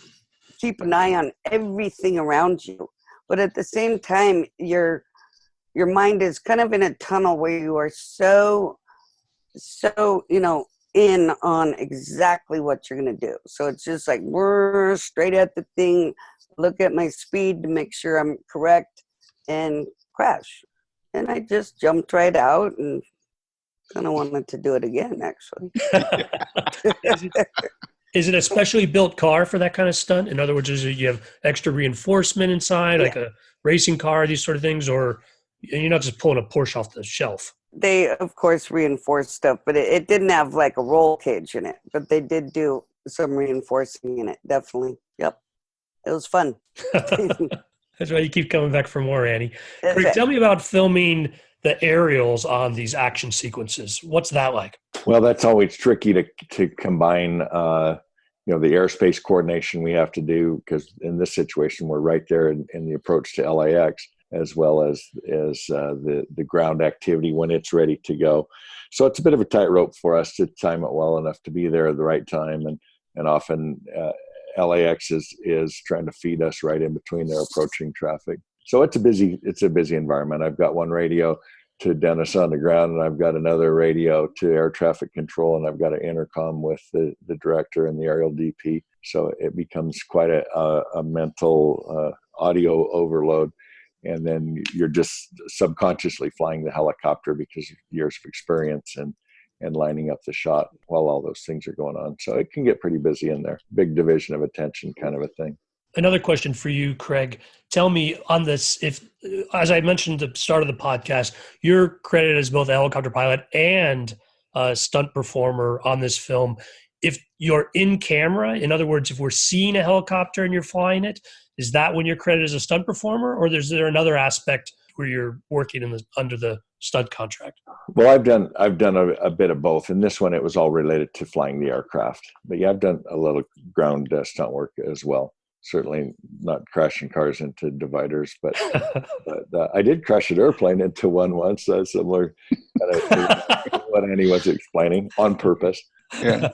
keep an eye on everything around you. But at the same time, your mind is kind of in a tunnel where you are so in on exactly what you're going to do. So it's just like, we're straight at the thing, look at my speed to make sure I'm correct, and crash. And I just jumped right out and kind of wanted to do it again, actually. Is it a specially built car for that kind of stunt? In other words, you have extra reinforcement inside, like a racing car, these sort of things, or you're not just pulling a Porsche off the shelf? They, of course, reinforced stuff, but it didn't have like a roll cage in it. But they did do some reinforcing in it, definitely. Yep. It was fun. That's why you keep coming back for more, Annie. That's Craig, it. tell me about filming the aerials on these action sequences. What's that like? Well, that's always tricky to combine, the airspace coordination we have to do, because in this situation, we're right there in the approach to LAX, as well as the ground activity when it's ready to go. So it's a bit of a tightrope for us to time it well enough to be there at the right time. And often LAX is trying to feed us right in between their approaching traffic. So it's a busy environment. I've got one radio to Dennis on the ground, and I've got another radio to air traffic control, and I've got an intercom with the director and the aerial DP. So it becomes quite a mental audio overload. And then you're just subconsciously flying the helicopter because of years of experience and lining up the shot while all those things are going on. So it can get pretty busy in there. Big division of attention kind of a thing. Another question for you, Craig. Tell me on this, if, as I mentioned at the start of the podcast, you're credited as both a helicopter pilot and a stunt performer on this film. If you're in camera, in other words, if we're seeing a helicopter and you're flying it, is that when you're credited as a stunt performer, or is there another aspect where you're working under the stunt contract? Well, I've done a bit of both. In this one, it was all related to flying the aircraft. But yeah, I've done a little ground stunt work as well. Certainly not crashing cars into dividers, but I did crash an airplane into one once, similar to what Annie was explaining, on purpose. Yeah.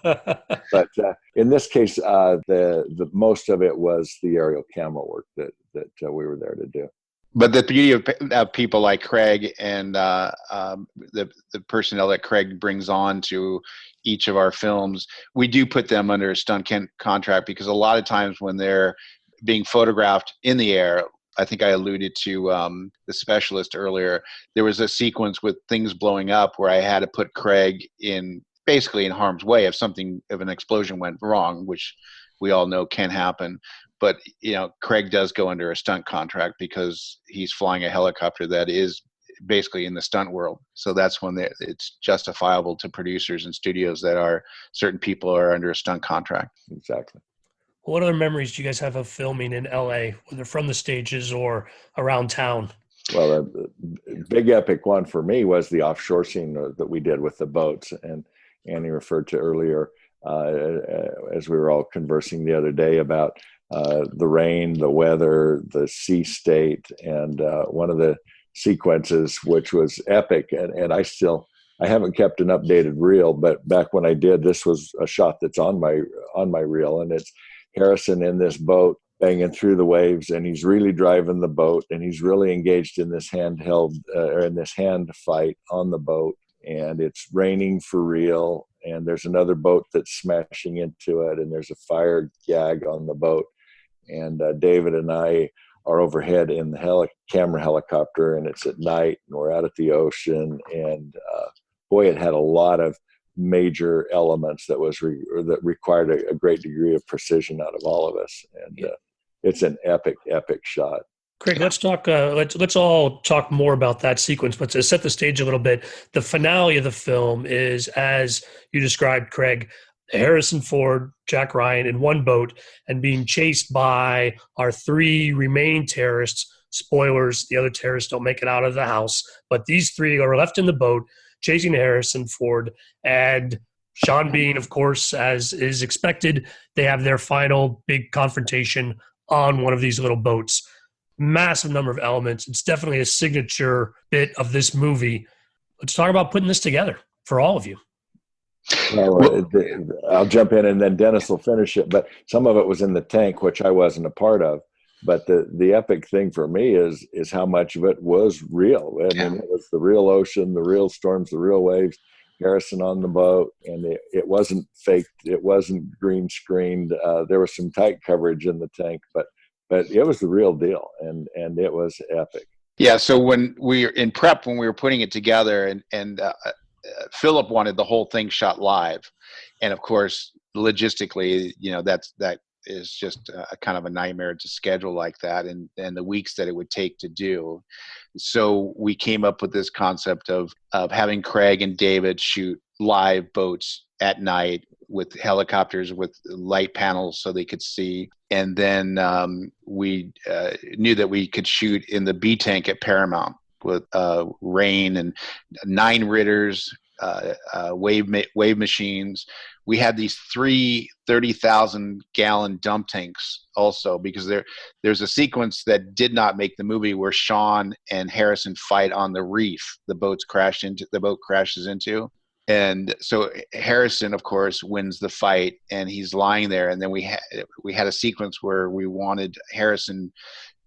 But in this case, the most of it was the aerial camera work that we were there to do. But the beauty of people like Craig and the personnel that Craig brings on to each of our films, we do put them under a stunt contract, because a lot of times when they're being photographed in the air, I think I alluded to the specialist earlier, there was a sequence with things blowing up where I had to put Craig basically in harm's way if an explosion went wrong, which we all know can happen. But, Craig does go under a stunt contract because he's flying a helicopter that is basically in the stunt world. So that's when it's justifiable to producers and studios that certain people are under a stunt contract. Exactly. What other memories do you guys have of filming in LA, whether from the stages or around town? Well, the big epic one for me was the offshore scene that we did with the boats. And Annie referred to earlier, as we were all conversing the other day about the rain, the weather, the sea state, and one of the sequences which was epic, and I haven't kept an updated reel, but back when I did, this was a shot that's on my reel, and it's Harrison in this boat banging through the waves, and he's really driving the boat, and he's really engaged in this handheld or in this hand fight on the boat, and it's raining for real, and there's another boat that's smashing into it, and there's a fire gag on the boat, and David and I are overhead in the camera helicopter, and it's at night, and we're out at the ocean, and boy, it had a lot of major elements that required a great degree of precision out of all of us, and it's an epic shot. Craig, let's talk. Let's all talk more about that sequence. But to set the stage a little bit, the finale of the film is, as you described, Craig, Harrison Ford, Jack Ryan in one boat and being chased by our three remaining terrorists. Spoilers, the other terrorists don't make it out of the house, but these three are left in the boat chasing Harrison Ford. And Sean Bean, of course, as is expected, they have their final big confrontation on one of these little boats. Massive number of elements. It's definitely a signature bit of this movie. Let's talk about putting this together for all of you. Well, I'll jump in and then Dennis will finish it. But some of it was in the tank, which I wasn't a part of. But the epic thing for me is how much of it was real. I mean, it was the real ocean, the real storms, the real waves, Harrison on the boat. And it wasn't faked. It wasn't green screened. There was some tight coverage in the tank, but it was the real deal. And it was epic. Yeah. So when we were in prep, when we were putting it together and Phillip wanted the whole thing shot live. And of course, logistically, that is just a kind of a nightmare to schedule like that, and the weeks that it would take to do. So we came up with this concept of having Craig and David shoot live boats at night with helicopters with light panels so they could see. And then we knew that we could shoot in the B tank at Paramount with rain and 9 Ritters, wave machines. We had these 3 30,000-gallon dump tanks also, because there's a sequence that did not make the movie where Sean and Harrison fight on the reef the boat crashes into. And so Harrison, of course, wins the fight, and he's lying there. And then we had a sequence where we wanted Harrison,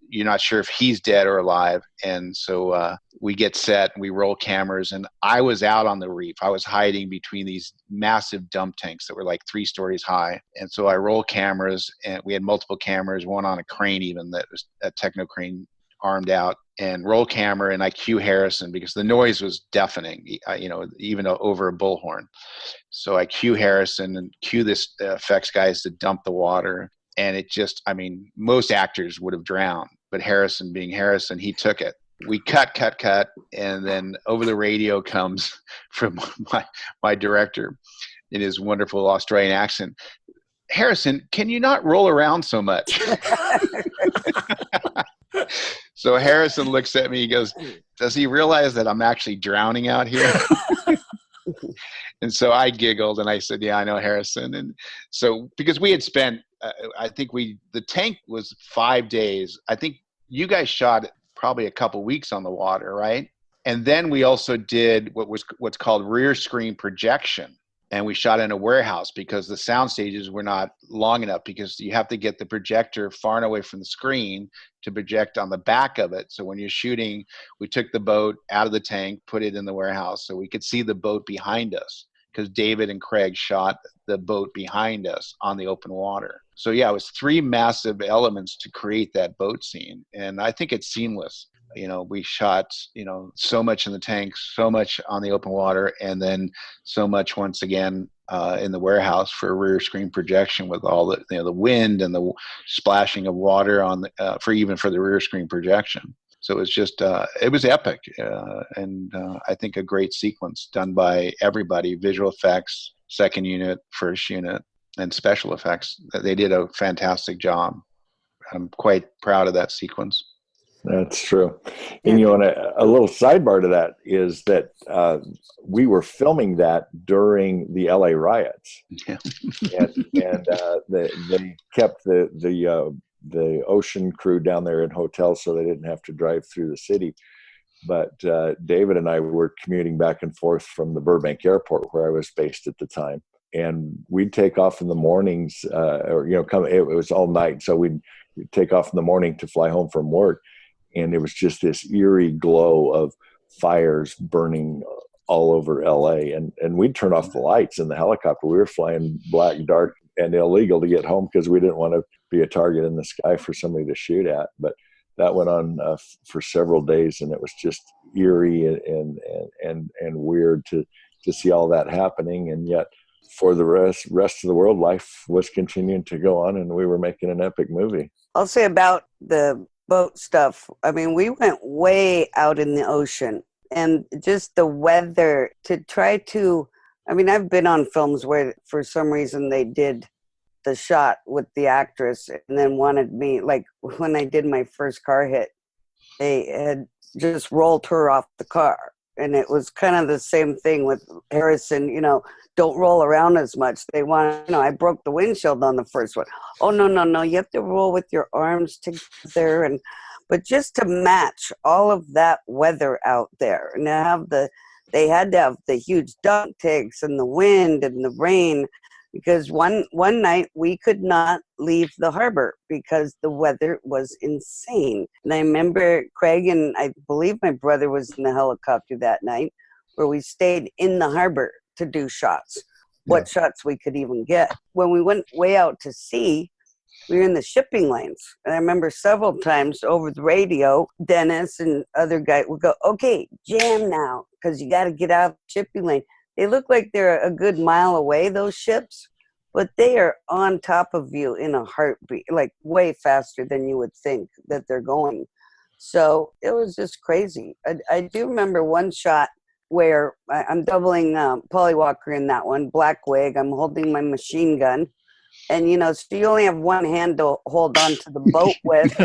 you're not sure if he's dead or alive. And so we get set, and we roll cameras, and I was out on the reef. I was hiding between these massive dump tanks that were like 3 stories high. And so I roll cameras, and we had multiple cameras, one on a crane even, that was a techno crane armed out, and roll camera, and I cue Harrison because the noise was deafening, even over a bullhorn. So I cue Harrison and cue this effects guys to dump the water. And it just, most actors would have drowned, but Harrison, being Harrison, he took it. We cut, and then over the radio comes from my director in his wonderful Australian accent, "Harrison, can you not roll around so much?" So Harrison looks at me, he goes, "Does he realize that I'm actually drowning out here?" And so I giggled and I said, "Yeah, I know, Harrison." And so, because we had spent, the tank was 5 days. I think you guys shot probably a couple weeks on the water, right? And then we also did what's called rear screen projection. And we shot in a warehouse because the sound stages were not long enough, because you have to get the projector far enough away from the screen to project on the back of it. So when you're shooting, we took the boat out of the tank, put it in the warehouse so we could see the boat behind us, because David and Craig shot the boat behind us on the open water. So yeah, it was 3 massive elements to create that boat scene. And I think it's seamless. We shot, so much in the tank, so much on the open water, and then so much once again in the warehouse for rear screen projection, with all the, the wind and the splashing of water on for the rear screen projection. So it was just, it was epic. And I think a great sequence done by everybody: visual effects, second unit, first unit, and special effects. They did a fantastic job. I'm quite proud of that sequence. That's true. And, a little sidebar to that is that we were filming that during the LA riots. Yeah. and they kept the ocean crew down there in hotels so they didn't have to drive through the city. But David and I were commuting back and forth from the Burbank airport, where I was based at the time. And we'd take off in the mornings, it was all night. So we'd take off in the morning to fly home from work. And it was just this eerie glow of fires burning all over LA. And we'd turn off the lights in the helicopter. We were flying black, dark, and illegal to get home because we didn't want to be a target in the sky for somebody to shoot at. But that went on for several days, and it was just eerie and weird to see all that happening. And yet, for the rest of the world, life was continuing to go on, and we were making an epic movie. I'll say about the boat stuff. We went way out in the ocean, and just the weather to try to, I've been on films where for some reason they did the shot with the actress and then wanted me, like when I did my first car hit, they had just rolled her off the car. And it was kind of the same thing with Harrison, don't roll around as much. They want, I broke the windshield on the first one. Oh, no, you have to roll with your arms together. But just to match all of that weather out there, and they had to have the huge dump tanks and the wind and the rain, because one night we could not leave the harbor because the weather was insane. And I remember Craig and I believe my brother was in the helicopter that night, where we stayed in the harbor to do shots, what shots we could even get. When we went way out to sea, we were in the shipping lanes. And I remember several times over the radio, Dennis and other guys would go, "Okay, jam now, because you got to get out of the shipping lane." They look like they're a good mile away, those ships, but they are on top of you in a heartbeat, like way faster than you would think that they're going. So it was just crazy. I do remember one shot where I'm doubling Polly Walker in that one, black wig. I'm holding my machine gun. And, so you only have one hand to hold on to the boat with.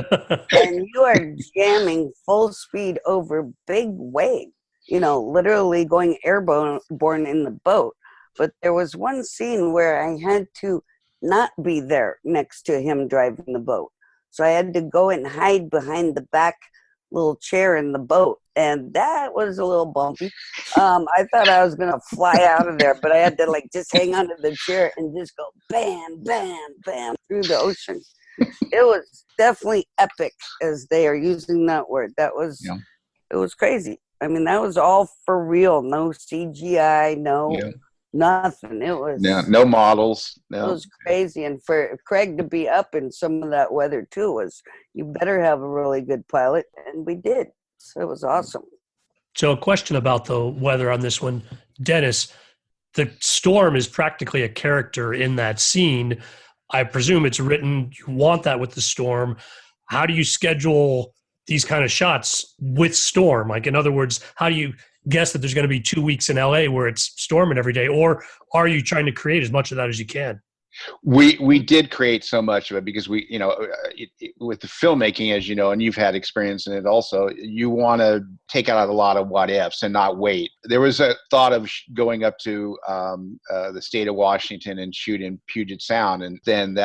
And you are jamming full speed over big wave, literally going airborne in the boat. But there was one scene where I had to not be there next to him driving the boat. So I had to go and hide behind the back little chair in the boat. And that was a little bumpy. I thought I was going to fly out of there, but I had to just hang onto the chair and just go bam, bam, bam through the ocean. It was definitely epic, as they are using that word. It was crazy. I mean, that was all for real. No CGI, nothing. It was no models. No. It was crazy. And for Craig to be up in some of that weather too you better have a really good pilot. And we did. So it was awesome. So a question about the weather on this one. Dennis, the storm is practically a character in that scene. I presume it's written, you want that with the storm. How do you schedule these kind of shots with storm? Like, in other words, how do you guess that there's going to be 2 weeks in LA where it's storming every day? Or are you trying to create as much of that as you can? We did create so much of it because we, with the filmmaking, as you know, and you've had experience in it also, you want to take out a lot of what ifs and not wait. There was a thought of going up to the state of Washington and shoot in Puget Sound. And then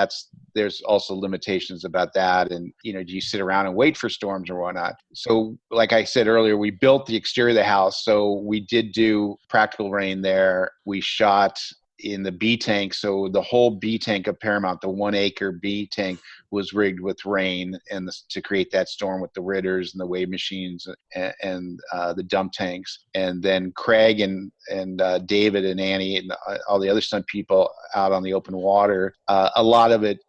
there's also limitations about that. And, do you sit around and wait for storms or whatnot? So like I said earlier, we built the exterior of the house. So we did do practical rain there. We shot in the B tank. So the whole B tank of Paramount, the 1 acre B tank, was rigged with rain and to create that storm with the Ritters and the wave machines and the dump tanks. And then Craig and David and Annie and all the other stunt people out on the open water. A lot of it,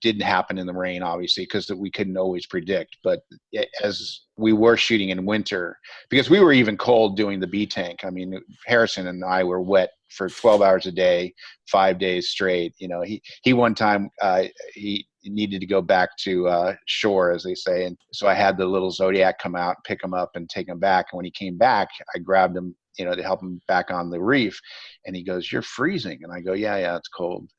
didn't happen in the rain, obviously, because we couldn't always predict. But as we were shooting in winter, because we were even cold doing the B tank. I mean, Harrison and I were wet for 12 hours a day, 5 days straight. He one time, he needed to go back to shore, as they say. And so I had the little Zodiac come out, pick him up and take him back. And when he came back, I grabbed him, to help him back on the reef. And he goes, "You're freezing." And I go, yeah, it's cold.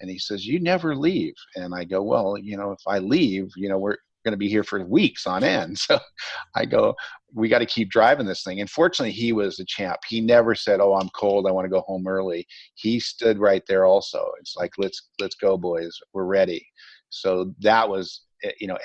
And he says, "You never leave." And I go, "Well, if I leave, we're going to be here for weeks on end." So I go, "We got to keep driving this thing." And fortunately, he was a champ. He never said, "Oh, I'm cold, I want to go home early." He stood right there also. It's like, let's go, boys. We're ready. So that was,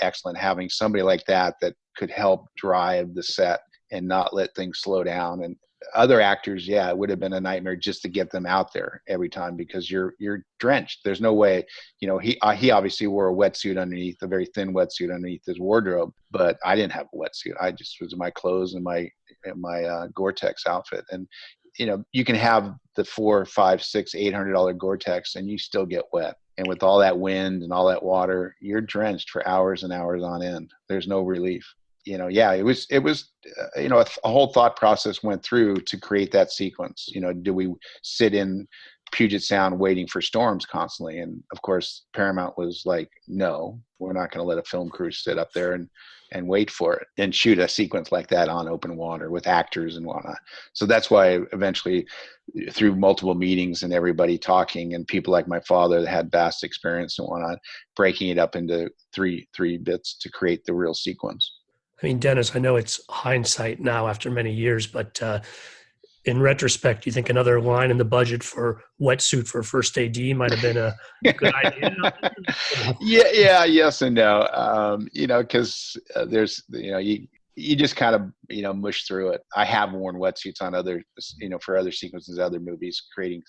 excellent, having somebody like that could help drive the set and not let things slow down. And other actors, it would have been a nightmare just to get them out there every time because you're drenched. There's no way, he obviously wore a wetsuit underneath, a very thin wetsuit underneath his wardrobe, but I didn't have a wetsuit. I just was in my clothes and my Gore-Tex outfit. And, you can have the $400, $500, $600, $800 Gore-Tex and you still get wet. And with all that wind and all that water, you're drenched for hours and hours on end. There's no relief. It was a whole thought process went through to create that sequence. Do we sit in Puget Sound waiting for storms constantly? And of course, Paramount was like, no, we're not going to let a film crew sit up there and wait for it and shoot a sequence like that on open water with actors and whatnot. So that's why eventually, through multiple meetings and everybody talking and people like my father that had vast experience and whatnot, breaking it up into three bits to create the real sequence. I mean, Dennis, I know it's hindsight now after many years, but in retrospect, do you think another line in the budget for wetsuit for first AD might have been a good idea? Yes and no. Because there's, you just kind of, mush through it. I have worn wetsuits on other, for other sequences, other movies, creating,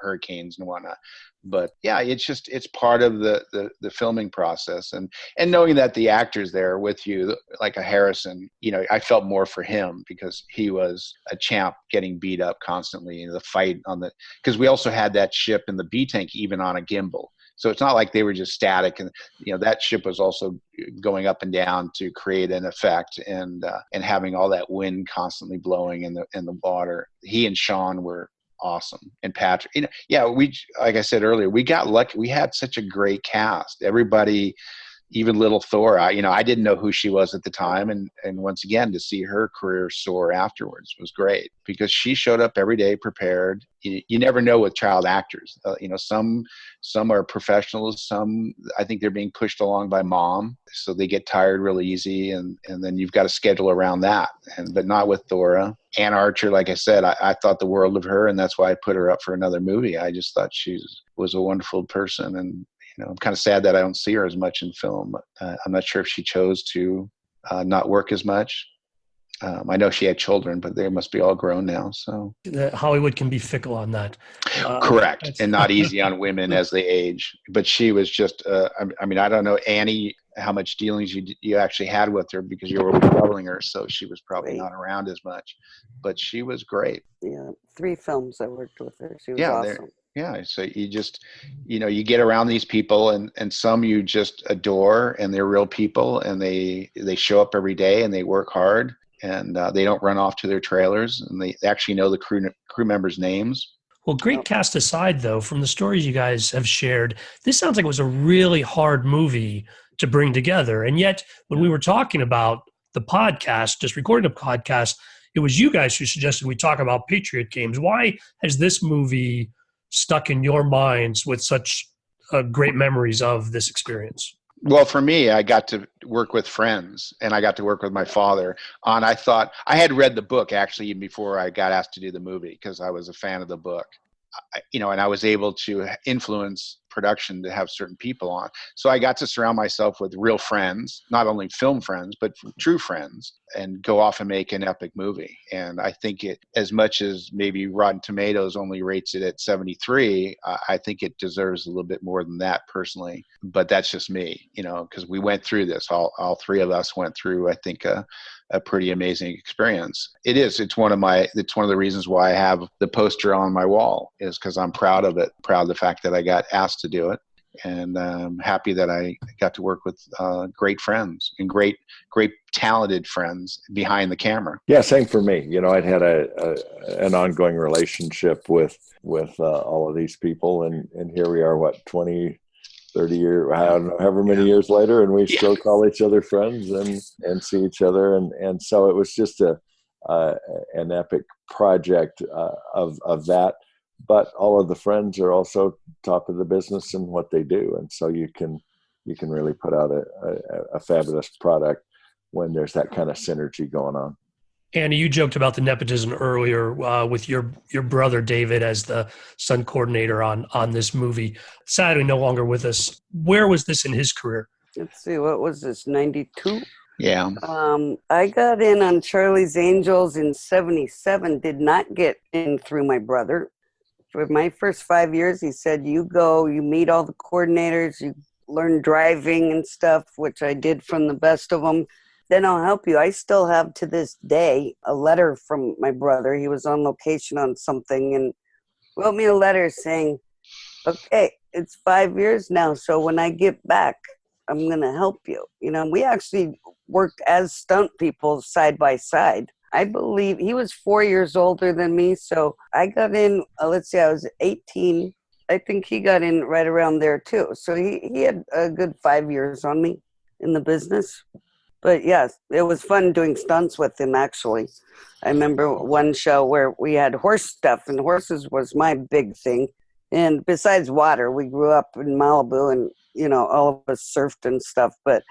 hurricanes and whatnot. But it's part of the filming process. And knowing that the actors there with you, like a Harrison, I felt more for him because he was a champ getting beat up constantly in the fight because we also had that ship in the B tank, even on a gimbal. So it's not like they were just static, and that ship was also going up and down to create an effect, and having all that wind constantly blowing in the water. He and Sean were awesome. And Patrick, yeah, like I said earlier, we got lucky. We had such a great cast. Everybody, even little Thor, I didn't know who she was at the time. And once again, to see her career soar afterwards was great because she showed up every day prepared. You never know with child actors. Some are professionals. Some, I think they're being pushed along by mom. So they get tired really easy. And then you've got to schedule around that. But not with Thora. Ann Archer, like I said, I thought the world of her. And that's why I put her up for another movie. I just thought she was a wonderful person. And I'm kind of sad that I don't see her as much in film. I'm not sure if she chose to not work as much. I know she had children, but they must be all grown now. So Hollywood can be fickle on that. Correct. And not easy on women as they age. But she was just, I don't know, Annie, how much dealings you actually had with her because you were covering her. So she was probably not around as much. But she was great. Yeah, 3 films I worked with her. She was awesome. Yeah. So you just, you get around these people and some you just adore and they're real people and they show up every day and they work hard and they don't run off to their trailers and they actually know the crew members' names. Well, great cast aside, though, from the stories you guys have shared, this sounds like it was a really hard movie to bring together. And yet, when we were talking about the podcast, just recording a podcast, it was you guys who suggested we talk about Patriot Games. Why has this movie stuck in your minds with such great memories of this experience? Well, for me, I got to work with friends and I got to work with my father on, I thought I had read the book actually even before I got asked to do the movie because I was a fan of the book, and I was able to influence production to have certain people on. So I got to surround myself with real friends, not only film friends, but true friends, and go off and make an epic movie. And I think it, as much as maybe Rotten Tomatoes only rates it at 73, I think it deserves a little bit more than that personally. But that's just me, because we went through this. All 3 of us went through, I think, a pretty amazing experience. It's one of the reasons why I have the poster on my wall is because I'm proud of it, proud of the fact that I got asked to do it. And I'm happy that I got to work with great friends and great talented friends behind the camera. Yeah, same for me. I'd had an ongoing relationship with all of these people, and here we are, 20, 30 years, I don't know, however many years later, and we still call each other friends and see each other, and so it was just an epic project of that. But all of the friends are also top of the business in what they do, and so you can really put out a fabulous product when there's that kind of synergy going on. Annie, you joked about the nepotism earlier with your brother David as the stunt coordinator on this movie. Sadly, no longer with us. Where was this in his career? Let's see, what was this, 92? Yeah. I got in on Charlie's Angels in 77, did not get in through my brother. For my first 5 years, he said, you go, you meet all the coordinators, you learn driving and stuff, which I did from the best of them. Then I'll help you. I still have to this day a letter from my brother. He was on location on something and wrote me a letter saying, okay, it's 5 years now, so when I get back, I'm going to help you. We actually worked as stunt people side by side. I believe he was 4 years older than me, so I got in, I was 18. I think he got in right around there too. So he had a good 5 years on me in the business. But yes, it was fun doing stunts with him, actually. I remember one show where we had horse stuff, and horses was my big thing. And besides water, we grew up in Malibu, and, all of us surfed and stuff. But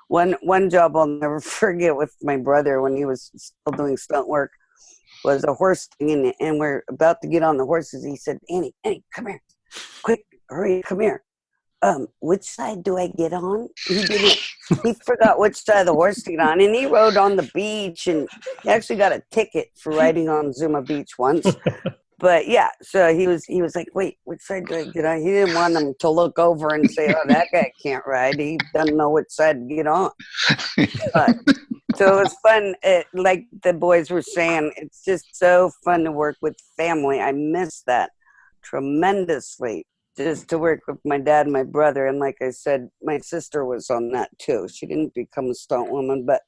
one job I'll never forget with my brother when he was still doing stunt work was a horse thing, and we're about to get on the horses. He said, Annie, come here. Quick, hurry, come here. Which side do I get on? He forgot which side of the horse to get on, and he rode on the beach, and he actually got a ticket for riding on Zuma Beach once. But yeah, so he was like, wait, which side do I get on? He didn't want him to look over and say, oh, that guy can't ride. He doesn't know which side to get on. So it was fun. Like the boys were saying, it's just so fun to work with family. I miss that tremendously. Just to work with my dad and my brother. And like I said, my sister was on that too. She didn't become a stunt woman, but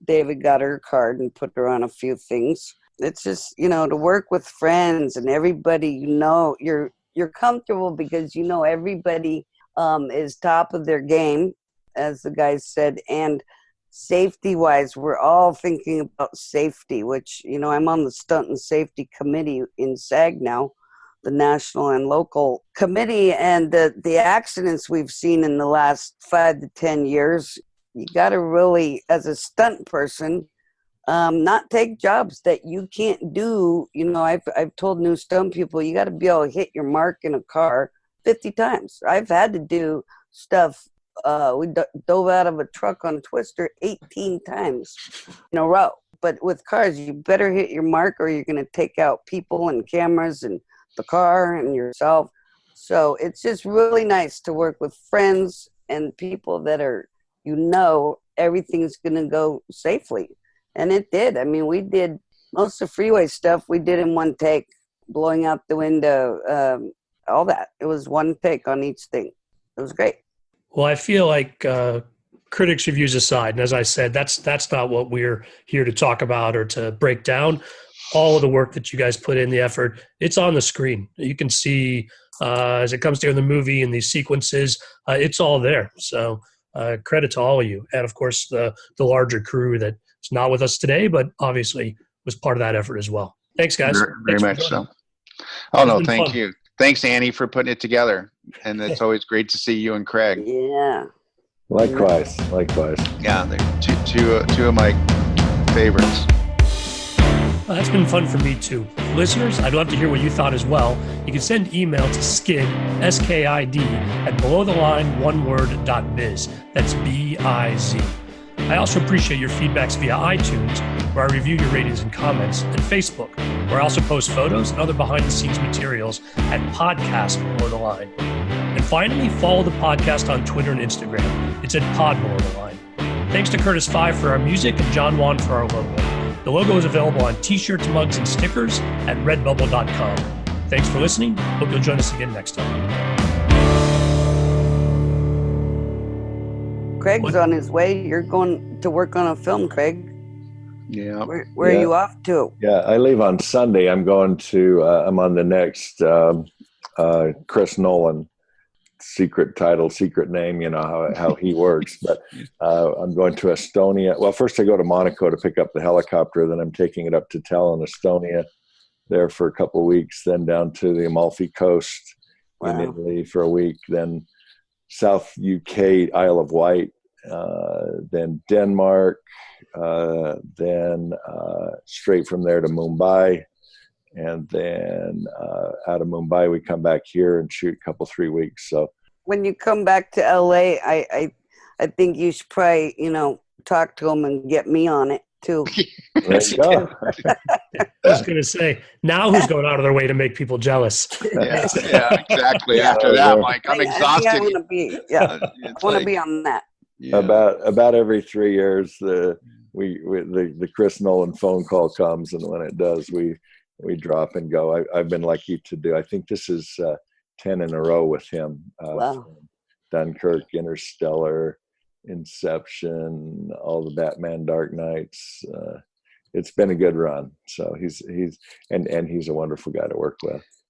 David got her card and put her on a few things. It's just, to work with friends and everybody, you're comfortable because everybody is top of their game, as the guys said, and safety wise, we're all thinking about safety, which, I'm on the stunt and safety committee in SAG now, the national and local committee, and the accidents we've seen in the last 5 to 10 years, you got to really, as a stunt person, not take jobs that you can't do. I've told new stunt people, you got to be able to hit your mark in a car 50 times. I've had to do stuff. We dove out of a truck on Twister 18 times in a row. But with cars, you better hit your mark or you're going to take out people and cameras and the car and yourself. So it's just really nice to work with friends and people that are, everything's going to go safely. And it did. I mean, we did most of the freeway stuff we did in one take, blowing out the window, all that. It was one take on each thing. It was great. Well, I feel like critics' reviews aside, and as I said, that's not what we're here to talk about or to break down. All of the work that you guys put in, the effort, it's on the screen. You can see as it comes to the movie and these sequences, it's all there. So credit to all of you. And, of course, the larger crew that's not with us today, but obviously was part of that effort as well. Thanks, guys. Very much so. Oh, no, thank you. Thanks, Annie, for putting it together. And it's always great to see you and Craig. Yeah. Likewise. Yeah, they're two of my favorites. Well, that's been fun for me too. Listeners, I'd love to hear what you thought as well. You can send email to skid, S-K-I-D, at belowtheline.biz. That's B-I-Z. I also appreciate your feedbacks via iTunes, where I review your ratings and comments, and Facebook, where I also post photos and other behind-the-scenes materials at Podcast Below the Line. And finally, follow the podcast on Twitter and Instagram. It's at Pod Below the Line. Thanks to Curtis Five for our music and John Wan for our logo. The logo is available on t-shirts, mugs, and stickers at redbubble.com. Thanks for listening. Hope you'll join us again next time. Craig's on his way. You're going to work on a film, Craig. Yeah. Where are you off to? Yeah, I leave on Sunday. I'm going to, I'm on the next Chris Nolan secret title, secret name, how he works. But I'm going to Estonia. Well, first I go to Monaco to pick up the helicopter. Then I'm taking it up to Tallinn, Estonia, there for a couple of weeks. Then down to the Amalfi Coast in Italy for a week. Then South UK, Isle of Wight. Then Denmark. Then straight from there to Mumbai. And then out of Mumbai, we come back here and shoot a couple, 3 weeks. So when you come back to LA, I think you should probably, talk to him and get me on it too. there you go. I was going to say, now who's going out of their way to make people jealous? Yeah, exactly. After that, Mike, I'm exhausted. I want to be, I want to be on that. Yeah. About every 3 years, the Chris Nolan phone call comes, and when it does, we drop and go. I've been lucky to do. I think this is 10 in a row with him. Wow. Dunkirk, Interstellar, Inception, all the Batman Dark Knights. It's been a good run. So he's a wonderful guy to work with.